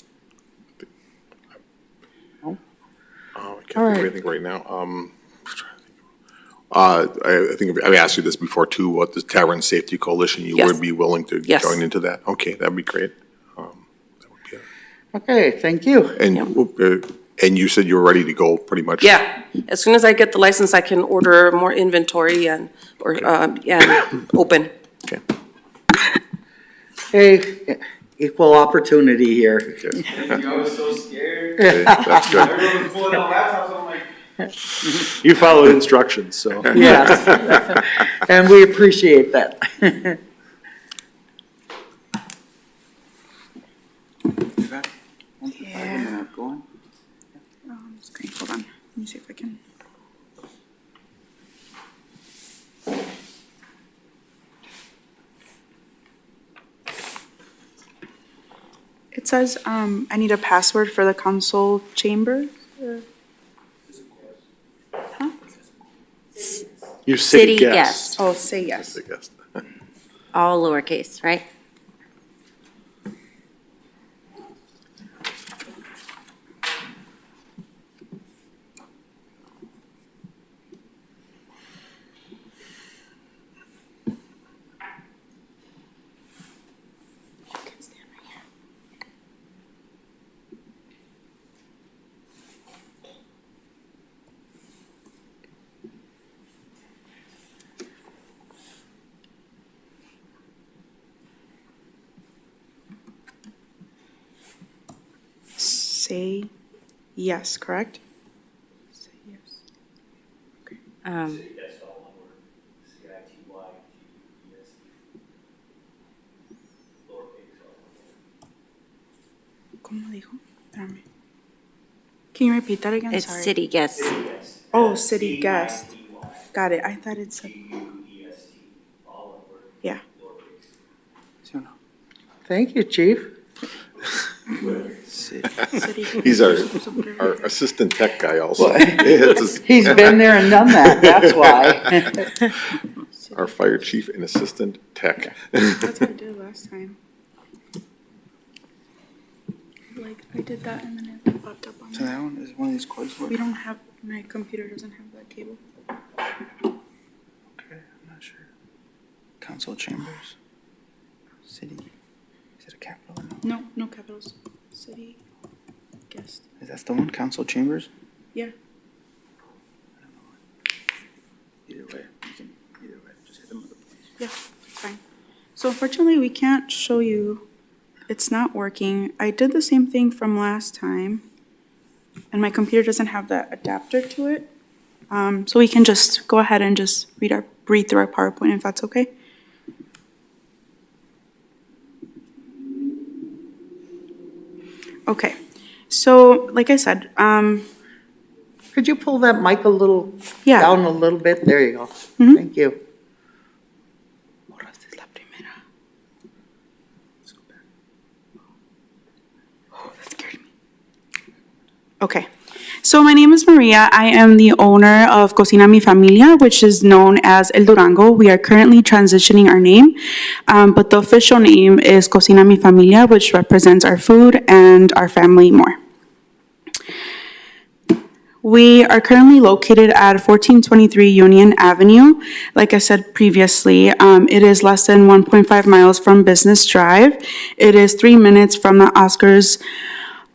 I can't think of anything right now. I think I asked you this before too, what the Tavern Safety Coalition, you Yes. would be willing to Yes. join into that? Okay, that'd be great. That would be it. Okay, thank you. And you said you were ready to go pretty much? Yeah, as soon as I get the license, I can order more inventory and open. Okay. Hey, equal opportunity here. I was so scared. Okay, that's good. Everyone was pulling out laptops, I'm like, You followed instructions, so. Yes, and we appreciate that. Yeah. Screen, hold on, let me see if I can. It says, I need a password for the council chamber. You City city guest. guest, Oh, say yes. I guess. all lowercase, right? Say yes, correct? Say yes. Um, ¿Cómo dijo? Espérame. Can you repeat that again? It's Sorry. city guest. Oh, city guest. Got it. I thought it said. Yeah. Thank you, chief. City. He's our assistant tech guy also. It's his- He's been there and done that, that's why. Our fire chief and assistant tech. That's what I did last time. Like, I did that and then it popped up on So there. that one is one of these codes work? We don't have, my computer doesn't have that cable. Okay, I'm not sure. Council chambers. City. Is it a capital or no? No, no capitals. City guest. Is that the one? Council chambers? Yeah. Either way, you can, either way, just hit them with a point. Yeah, it's fine. So unfortunately, we can't show you. It's not working. I did the same thing from last time, and my computer doesn't have that adapter to it. So we can just go ahead and just read through our PowerPoint if that's okay. Okay, so like I said, Could you pull that mic a little, Yeah. down a little bit? There you go. Mhm. Thank you. Esta es la primera. Oh, that scared me. Okay, so my name is Maria. I am the owner of Cocina Mi Familia, which is known as El Durango. We are currently transitioning our name, but the official name is Cocina Mi Familia, which represents our food and our family more. We are currently located at 1423 Union Avenue. Like I said previously, it is less than 1.5 miles from Business Drive. It is 3 minutes from the Oscars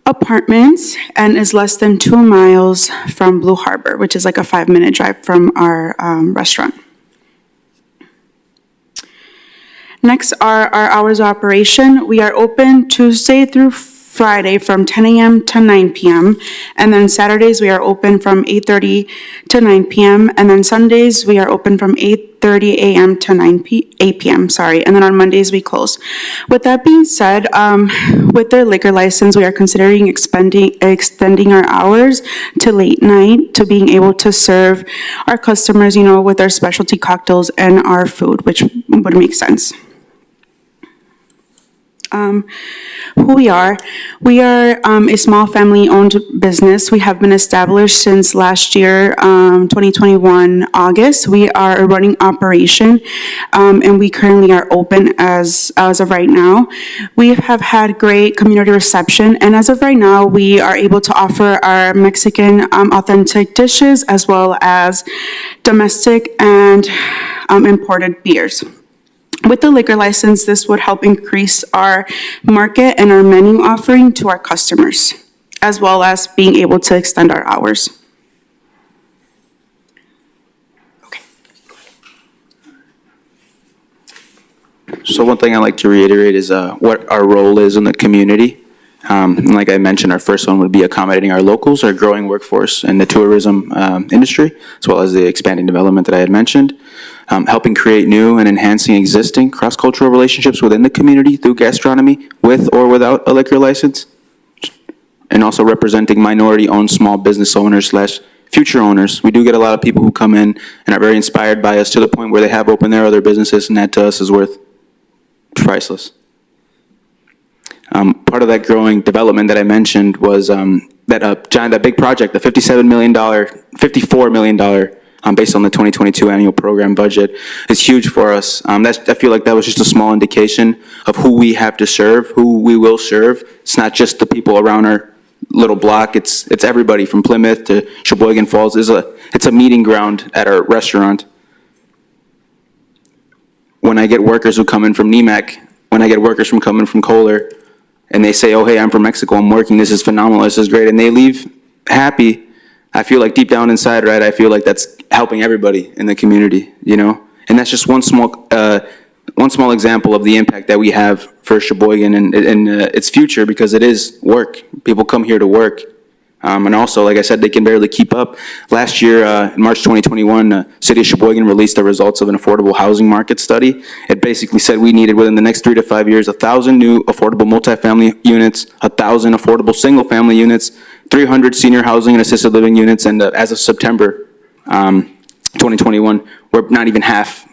Apartments and is less than 2 miles from Blue Harbor, which is like a 5-minute drive from our restaurant. Next are our hours of operation. We are open Tuesday through Friday from 10 a.m. to 9 p.m. And then Saturdays, we are open from 8:30 to 9 p.m. And then Sundays, we are open from 8:30 a.m. to 8 p.m., sorry. And then on Mondays, we close. With that being said, with their liquor license, we are considering extending our hours to late night to being able to serve our customers, with our specialty cocktails and our food, which would make sense. Who we are. We are a small family-owned business. We have been established since last year, 2021, August. We are a running operation, and we currently are open as of right now. We have had great community reception, and as of right now, we are able to offer our Mexican authentic dishes as well as domestic and imported beers. With the liquor license, this would help increase our market and our menu offering to our customers, as well as being able to extend our hours. So one thing I'd like to reiterate is what our role is in the community. And like I mentioned, our first one would be accommodating our locals, our growing workforce in the tourism industry, as well as the expanding development that I had mentioned. Helping create new and enhancing existing cross-cultural relationships within the community through gastronomy, with or without a liquor license. And also representing minority-owned small business owners / future owners. We do get a lot of people who come in and are very inspired by us to the point where they have opened their other businesses, and that to us is worth priceless. Part of that growing development that I mentioned was that big project, the $54 million based on the 2022 annual program budget, is huge for us. I feel like that was just a small indication of who we have to serve, who we will serve. It's not just the people around our little block. It's everybody from Plymouth to Sheboygan Falls. It's a meeting ground at our restaurant. When I get workers who come in from NEMAC, when I get workers coming from Kohler, and they say, oh, hey, I'm from Mexico, I'm working, this is phenomenal, this is great, and they leave happy, I feel like deep down inside, right, I feel like that's helping everybody in the community, And that's just one small example of the impact that we have for Sheboygan and its future, because it is work. People come here to work. And also, like I said, they can barely keep up. Last year, in March 2021, the City of Sheboygan released the results of an affordable housing market study. It basically said we needed, within the next 3 to 5 years, 1,000 new affordable multifamily units, 1,000 affordable single-family units, 300 senior housing and assisted living units, and as of September 2021, we're not even half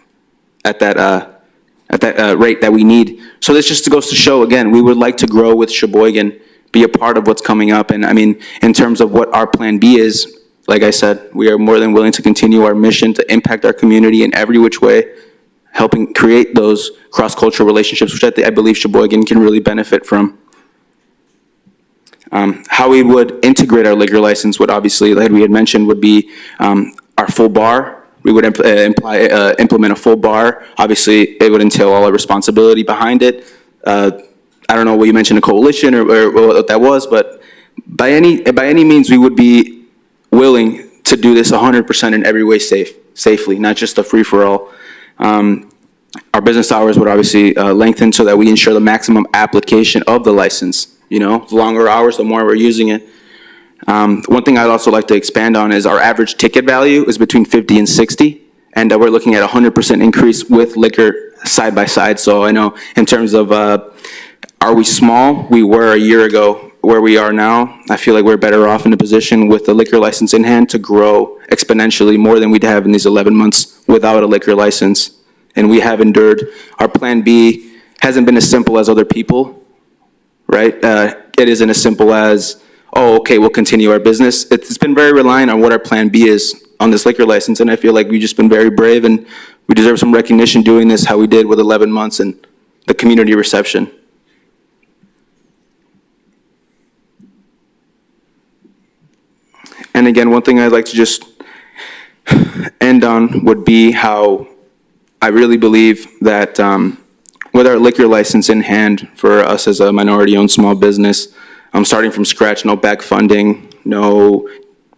at that rate that we need. So this just goes to show, again, we would like to grow with Sheboygan, be a part of what's coming up. And I mean, in terms of what our plan B is, like I said, we are more than willing to continue our mission to impact our community in every which way, helping create those cross-cultural relationships, which I believe Sheboygan can really benefit from. How we would integrate our liquor license would obviously, like we had mentioned, would be our full bar. We would implement a full bar. Obviously, it would entail all our responsibility behind it. I don't know what you mentioned, a coalition or what that was, but by any means, we would be willing to do this 100% in every way safely, not just a free-for-all. Our business hours would obviously lengthen so that we ensure the maximum application of the license. The longer hours, the more we're using it. One thing I'd also like to expand on is our average ticket value is between 50 and 60, and we're looking at 100% increase with liquor side by side. So I know in terms of are we small? We were a year ago. Where we are now, I feel like we're better off in a position with the liquor license in hand to grow exponentially more than we'd have in these 11 months without a liquor license. And we have endured. Our plan B hasn't been as simple as other people, right? It isn't as simple as, oh, okay, we'll continue our business. It's been very reliant on what our plan B is on this liquor license, and I feel like we've just been very brave, and we deserve some recognition doing this how we did with 11 months and the community reception. And again, one thing I'd like to just end on would be how I really believe that with our liquor license in hand for us as a minority-owned small business, starting from scratch, no back funding, no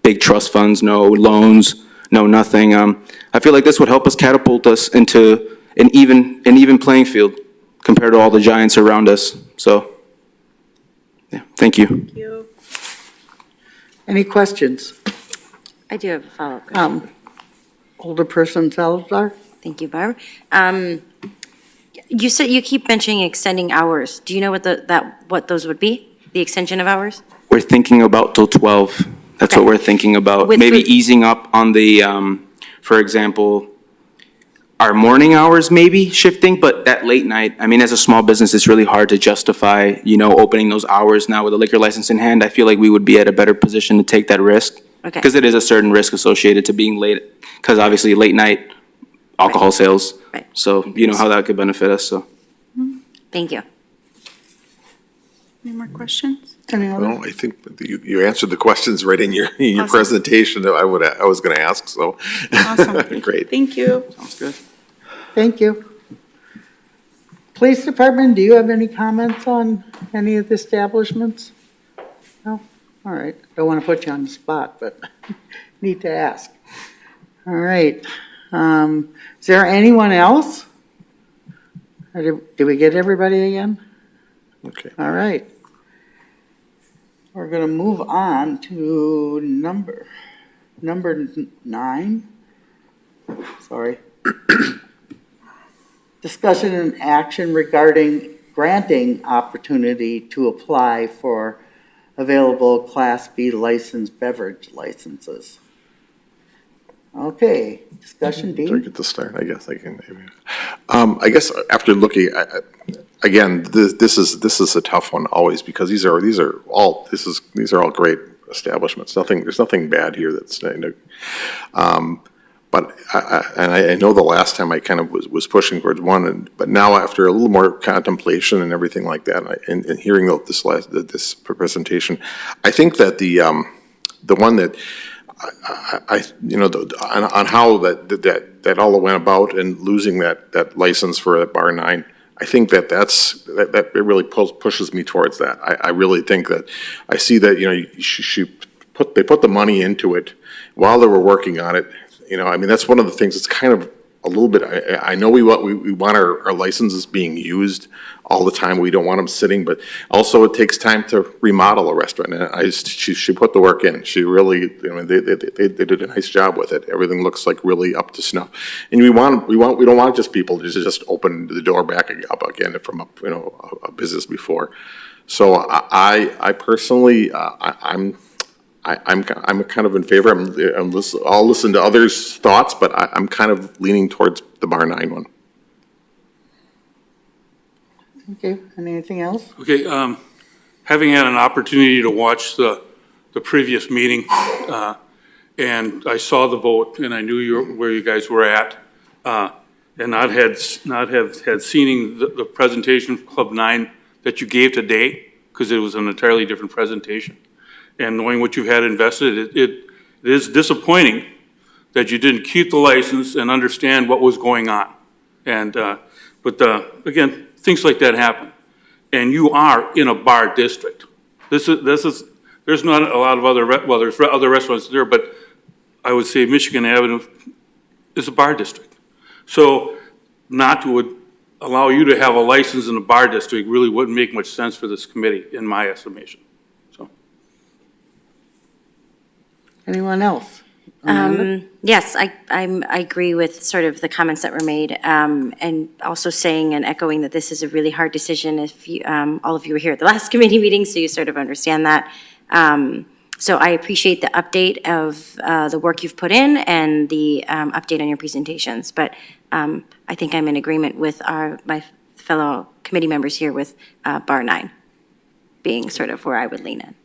big trust funds, no loans, no nothing. I feel like this would help us catapult us into an even playing field compared to all the giants around us. So, yeah, thank you. Any questions? I do have a follow-up question. Older person Salazar? Thank you, Barb. You said, you keep mentioning extending hours. Do you know what those would be? The extension of hours? We're thinking about till 12. That's Okay. what we're thinking about. With Maybe food- easing up on the, for example, our morning hours maybe shifting, but that late night, I mean, as a small business, it's really hard to justify, opening those hours now with a liquor license in hand. I feel like we would be at a better position to take that risk. Okay. Because it is a certain risk associated to being late, because obviously late night alcohol sales. Right. So you know how that could benefit us, so. Thank you. Any more questions? Any other? Well, I think you answered the questions right in your Awesome. presentation that I was going to ask, so. Awesome. Great. Thank you. Sounds good. Thank you. Police Department, do you have any comments on any of the establishments? No? All right. Don't want to put you on the spot, but need to ask. All right. Is there anyone else? Or did we get everybody again? Okay. All right. We're going to move on to number 9. Sorry. Discussion and action regarding granting opportunity to apply for available Class B licensed beverage licenses. Okay, discussion, Do I Dean? get to start? I guess I can. I guess after looking, again, this is a tough one always, because these are all great establishments. There's nothing bad here that's, but I know the last time I kind of was pushing towards one, but now after a little more contemplation and everything like that, and hearing this presentation, I think that the one that on how that all went about and losing that license for Bar 9, I think that it really pushes me towards that. I really think that, I see that, they put the money into it while they were working on it. I mean, that's one of the things that's kind of a little bit, I know we want our licenses being used all the time. We don't want them sitting, but also it takes time to remodel a restaurant. And she put the work in. She really, they did a nice job with it. Everything looks like really up to snuff. And we don't want just people to just open the door back up again from a business before. So I personally, I'm kind of in favor. I'll listen to others' thoughts, but I'm kind of leaning towards the Bar 9 one. Okay, anything else? Okay, having had an opportunity to watch the previous meeting, and I saw the vote, and I knew where you guys were at, and not have seen the presentation from Club 9 that you gave today, because it was an entirely different presentation. And knowing what you've had invested, it is disappointing that you didn't keep the license and understand what was going on. And, again, things like that happen. And you are in a bar district. There's not a lot of there's other restaurants there, but I would say Michigan Avenue is a bar district. So not to allow you to have a license in a bar district really wouldn't make much sense for this committee, in my estimation. Anyone else? Yes, I agree with sort of the comments that were made, and also saying and echoing that this is a really hard decision. If you, all of you were here at the last committee meeting, so you sort of understand that. So I appreciate the update of the work you've put in and the update on your presentations. But I think I'm in agreement with my fellow committee members here with Bar 9 being sort of where I would lean in.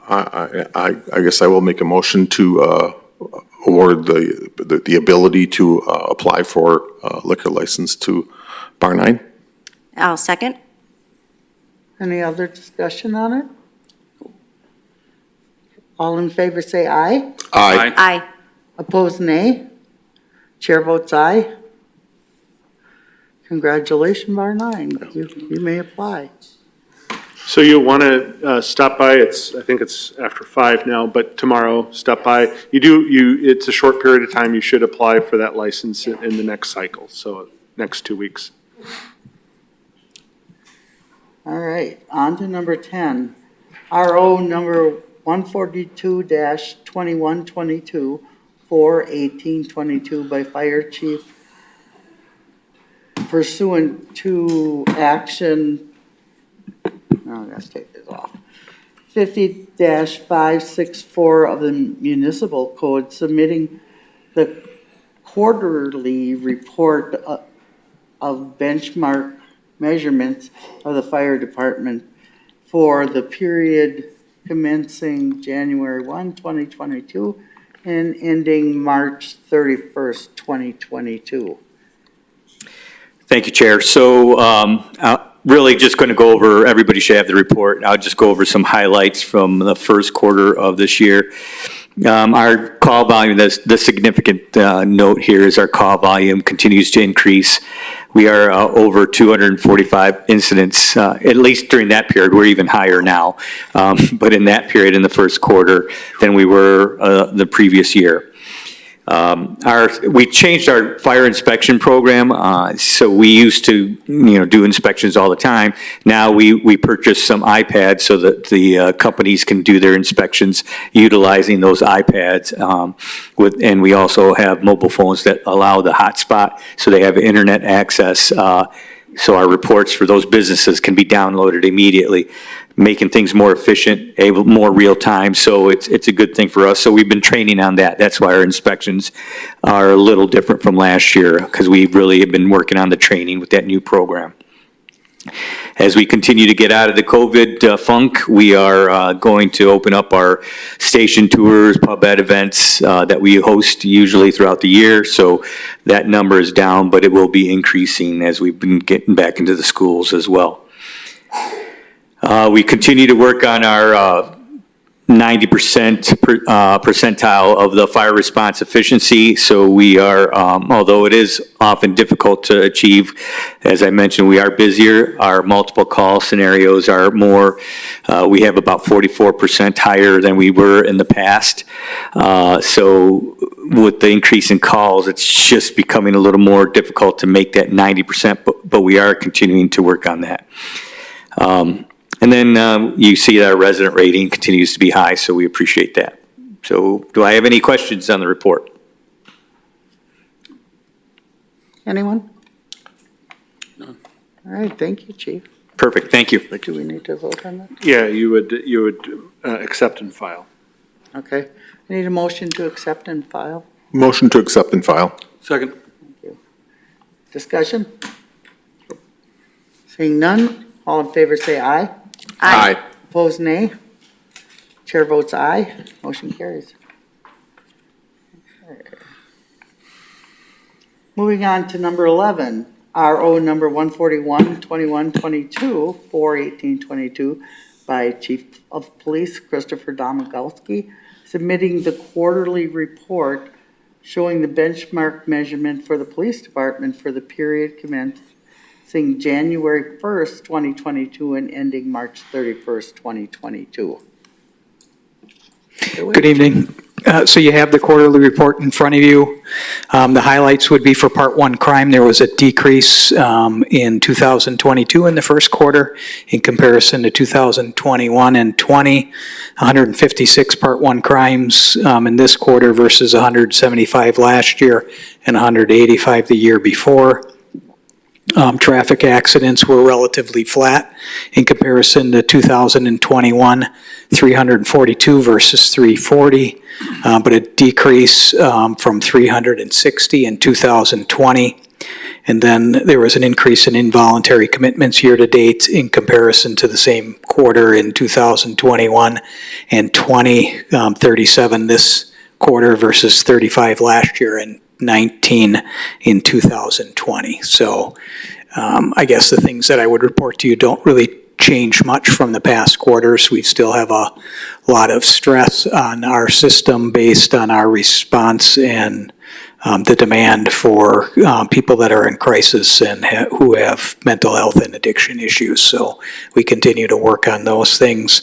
I guess I will make a motion to award the ability to apply for a liquor license to Bar 9. I'll second. Any other discussion on it? All in favor say aye. Aye. Aye. Opposed, nay. Chair votes aye. Congratulations, Bar 9. You may apply. So you'll want to stop by, I think it's after 5 now, but tomorrow, stop by. It's a short period of time, you should apply for that license in the next cycle, so next 2 weeks. All right, on to number 10. RO number 142-2122, 4/1822 by Fire Chief pursuant to action, I'm gonna take this off, 50-564 of the municipal code, submitting the quarterly report of benchmark measurements of the fire department for the period commencing January 1, 2022 and ending March 31st, 2022. Thank you, Chair. So really just going to go over, everybody should have the report. I'll just go over some highlights from the first quarter of this year. Our call volume, the significant note here is our call volume continues to increase. We are over 245 incidents, at least during that period. We're even higher now, but in that period in the first quarter than we were the previous year. We changed our fire inspection program, so we used to, do inspections all the time. Now we purchased some iPads so that the companies can do their inspections utilizing those iPads. And we also have mobile phones that allow the hotspot, so they have internet access. So our reports for those businesses can be downloaded immediately, making things more efficient, more real time. So it's a good thing for us. So we've been training on that. That's why our inspections are a little different from last year, because we really have been working on the training with that new program. As we continue to get out of the COVID funk, we are going to open up our station tours, pub ed events that we host usually throughout the year. So that number is down, but it will be increasing as we've been getting back into the schools as well. We continue to work on our 90% percentile of the fire response efficiency. So we are, although it is often difficult to achieve, as I mentioned, we are busier. Our multiple call scenarios are more, we have about 44% higher than we were in the past. So with the increase in calls, it's just becoming a little more difficult to make that 90%, but we are continuing to work on that. And then you see that our resident rating continues to be high, so we appreciate that. So do I have any questions on the report? Anyone? All right, thank you, Chief. Perfect, thank you. Do we need to vote on that? Yeah, you would accept and file. Okay, I need a motion to accept and file. Motion to accept and file. Second. Discussion? Seeing none, all in favor say aye. Aye. Opposed, nay. Chair votes aye. Motion carries. Moving on to number 11, RO number 141-2122, 4/1822 by Chief of Police Christopher Domagowski, submitting the quarterly report showing the benchmark measurement for the police department for the period commencing January 1st, 2022 and ending March 31st, 2022. Good evening. So you have the quarterly report in front of you. The highlights would be for Part 1 crime. There was a decrease in 2022 in the first quarter in comparison to 2021 and 20. 156 Part 1 crimes in this quarter versus 175 last year and 185 the year before. Traffic accidents were relatively flat in comparison to 2021, 342 versus 340, but a decrease from 360 in 2020. And then there was an increase in involuntary commitments year to date in comparison to the same quarter in 2021 and 37 this quarter versus 35 last year and 19 in 2020. So I guess the things that I would report to you don't really change much from the past quarters. We still have a lot of stress on our system based on our response and the demand for people that are in crisis and who have mental health and addiction issues. So we continue to work on those things.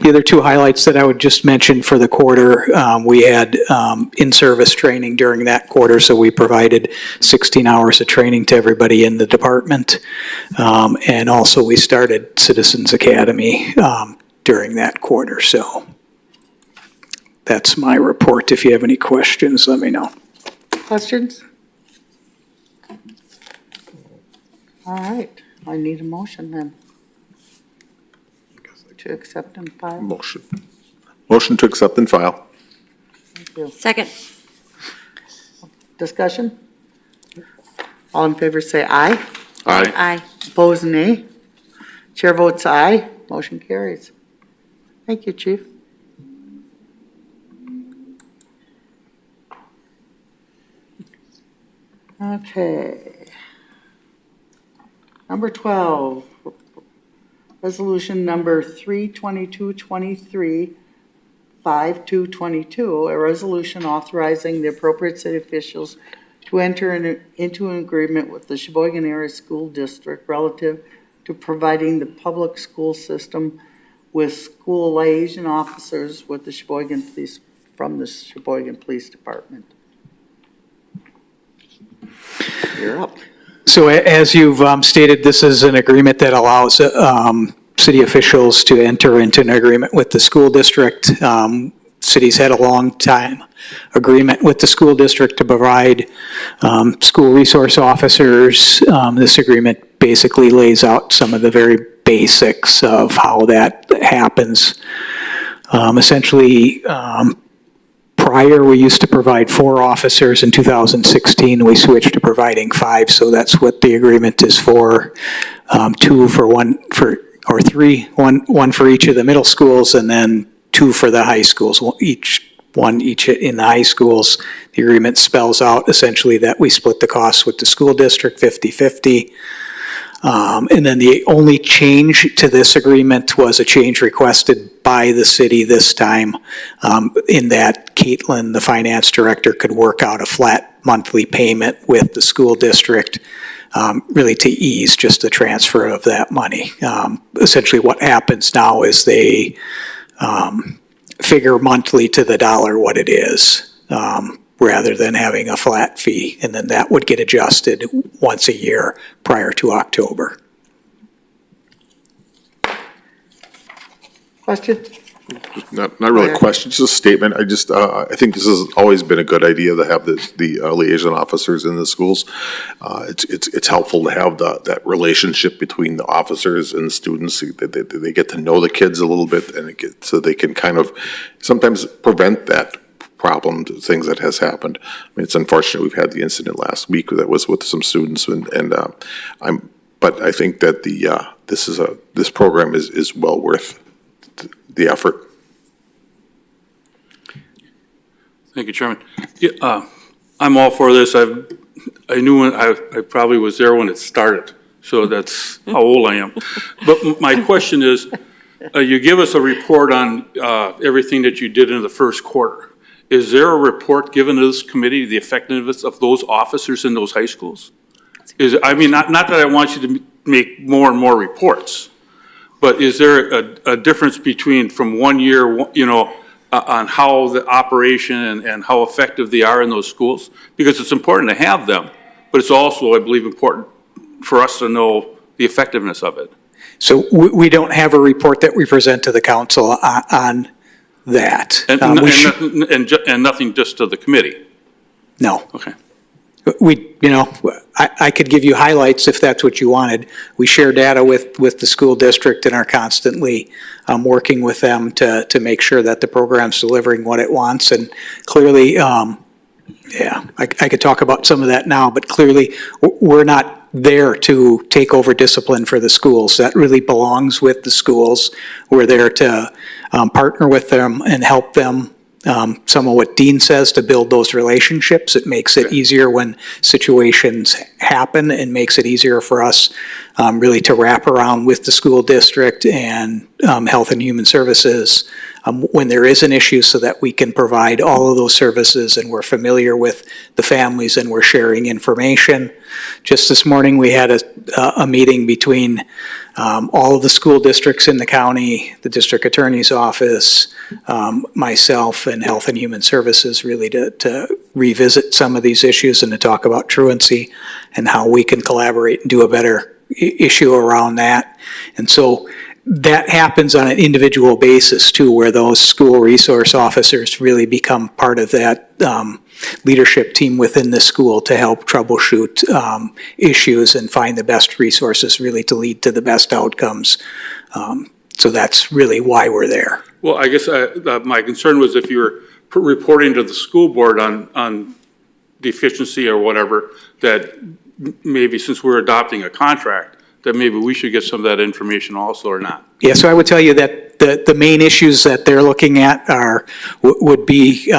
The other two highlights that I would just mention for the quarter, we had in-service training during that quarter, so we provided 16 hours of training to everybody in the department. And also we started Citizens Academy during that quarter. So that's my report. If you have any questions, let me know. Questions? All right, I need a motion then. To accept and file. Motion to accept and file. Thank you. Second. Discussion? All in favor say aye. Aye. Aye. Opposed, nay. Chair votes aye. Motion carries. Thank you, Chief. Okay. Number 12, resolution number 32223, 5222, a resolution authorizing the appropriate city officials to enter into an agreement with the Sheboygan Area School District relative to providing the public school system with school liaison officers with the Sheboygan Police, from the Sheboygan Police Department. You're up. So as you've stated, this is an agreement that allows city officials to enter into an agreement with the school district. Cities had a long time agreement with the school district to provide school resource officers. This agreement basically lays out some of the very basics of how that happens. Essentially, prior, we used to provide 4 officers. In 2016, we switched to providing 5, so that's what the agreement is for. 2 for one, or 3, one for each of the middle schools, and then 2 for the high schools, each in the high schools. The agreement spells out essentially that we split the costs with the school district 50-50. And then the only change to this agreement was a change requested by the city this time, in that Caitlin, the finance director, could work out a flat monthly payment with the school district, really to ease just the transfer of that money. Essentially what happens now is they figure monthly to the dollar what it is, rather than having a flat fee, and then that would get adjusted once a year prior to October. Question? Not really a question, just a statement. I think this has always been a good idea to have the liaison officers in the schools. It's helpful to have that relationship between the officers and the students. They get to know the kids a little bit, and so they can kind of sometimes prevent that problem, things that has happened. I mean, it's unfortunate we've had the incident last week that was with some students, but I think that this program is well worth the effort. Thank you, Chairman. Yeah, I'm all for this. I probably was there when it started, so that's how old I am. But my question is, you give us a report on everything that you did in the first quarter. Is there a report given to this committee, the effectiveness of those officers in those high schools? Not that I want you to make more and more reports, but is there a difference between from 1 year, on how the operation and how effective they are in those schools? Because it's important to have them, but it's also, I believe, important for us to know the effectiveness of it. So we don't have a report that we present to the council on that. And nothing just to the committee? No. Okay. I could give you highlights if that's what you wanted. We share data with the school district and are constantly working with them to make sure that the program's delivering what it wants. And clearly, I could talk about some of that now, but clearly we're not there to take over discipline for the schools. That really belongs with the schools. We're there to partner with them and help them. Some of what Dean says, to build those relationships. It makes it easier when situations happen, and makes it easier for us really to wrap around with the school district and Health and Human Services when there is an issue so that we can provide all of those services and we're familiar with the families and we're sharing information. Just this morning, we had a meeting between all of the school districts in the county, the district attorney's office, myself, and Health and Human Services, really to revisit some of these issues and to talk about truancy and how we can collaborate and do a better issue around that. And so that happens on an individual basis too, where those school resource officers really become part of that leadership team within the school to help troubleshoot issues and find the best resources really to lead to the best outcomes. So that's really why we're there. Well, I guess my concern was if you're reporting to the school board on deficiency or whatever, that maybe since we're adopting a contract, that maybe we should get some of that information also or not. Yeah, so I would tell you that the main issues that they're looking at would be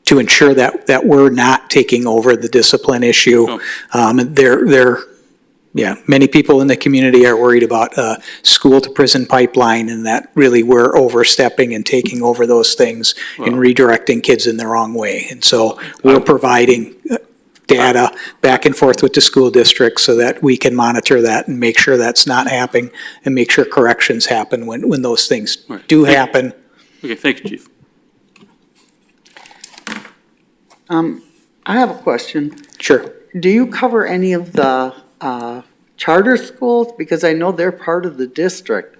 to ensure that we're not taking over the discipline issue. Many people in the community are worried about a school-to-prison pipeline and that really we're overstepping and taking over those things and redirecting kids in the wrong way. And so we're providing data back and forth with the school district so that we can monitor that and make sure that's not happening and make sure corrections happen when those things do happen. Okay, thank you, Chief. I have a question. Sure. Do you cover any of the charter schools? Because I know they're part of the district.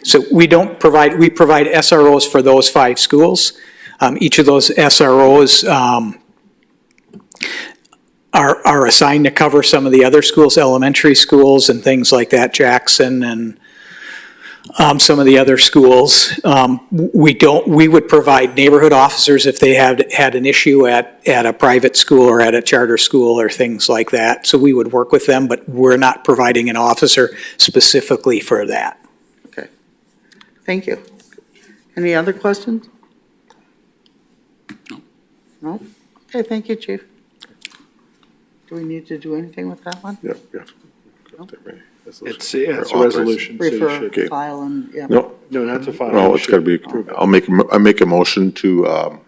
So we provide SROs for those 5 schools. Each of those SROs are assigned to cover some of the other schools, elementary schools and things like that, Jackson and some of the other schools. We would provide neighborhood officers if they had an issue at a private school or at a charter school or things like that. So we would work with them, but we're not providing an officer specifically for that. Okay. Thank you. Any other questions? No? Okay, thank you, Chief. Do we need to do anything with that one? Yeah. It's a resolution. so you Refer, should- file, and, yeah. No, No, not to file. no, You it's gotta be, should approve it. I make a motion to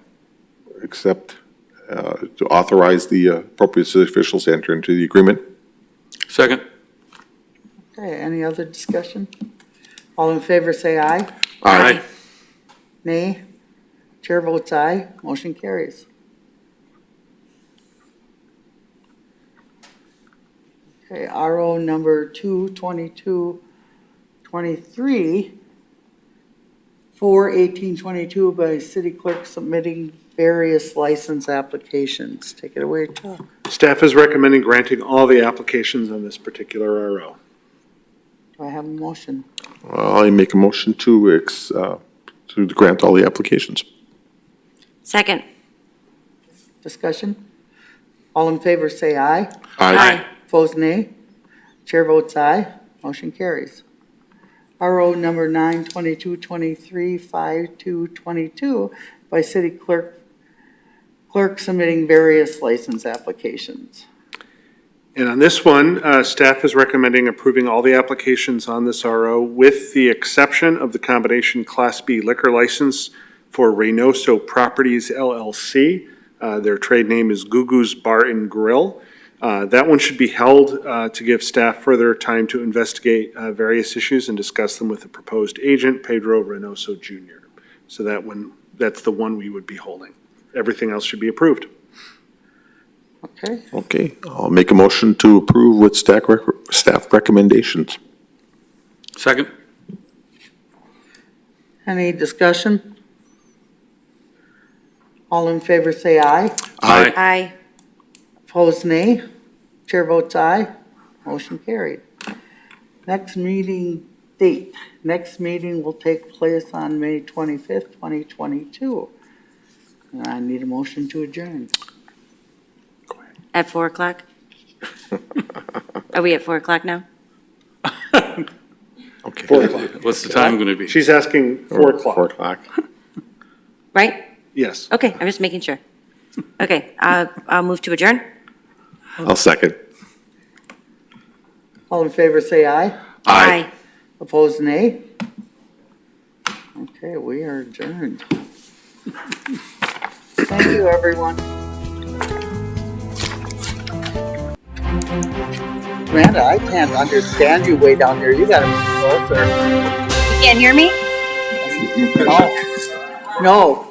accept, to authorize the appropriate city officials to enter into the agreement. Second? Okay, any other discussion? All in favor, say aye. Aye. Nay? Chair votes aye. Motion carries. Okay, RO number 22223, 4/1822 by city clerk submitting various license applications. Take it away, Chuck. Staff is recommending granting all the applications on this particular RO. Do I have a motion? I make a motion to grant all the applications. Second. Discussion? All in favor, say aye. Aye. Opposed, nay. Chair votes aye. Motion carries. RO number 9/2223, 5/2/22 by city clerk submitting various license applications. And on this one, staff is recommending approving all the applications on this RO with the exception of the combination Class B liquor license for Reynoso Properties LLC. Their trade name is Gugu's Bar and Grill. That one should be held to give staff further time to investigate various issues and discuss them with the proposed agent, Pedro Reynoso Jr. So that's the one we would be holding. Everything else should be approved. Okay, Okay, I'll make a motion to approve with staff recommendations. Second? any discussion? All in favor, say aye. Aye. Opposed, nay. Chair votes aye. Motion carried. Next meeting date. Next meeting will take place on May 25th, 2022. And I need a motion to adjourn. At 4 o'clock? Are we at 4 o'clock now? Okay. 4 o'clock. What's the time going to be? She's asking 4 o'clock. 4 o'clock. Right? Yes. Okay, I'm just making sure. Okay, I'll move to adjourn. I'll second. All in favor, say aye. Aye. Opposed, nay. Okay, we are adjourned. Thank you, everyone. Amanda, I can't understand you way down here. You gotta be closer. Can't hear me? No. No.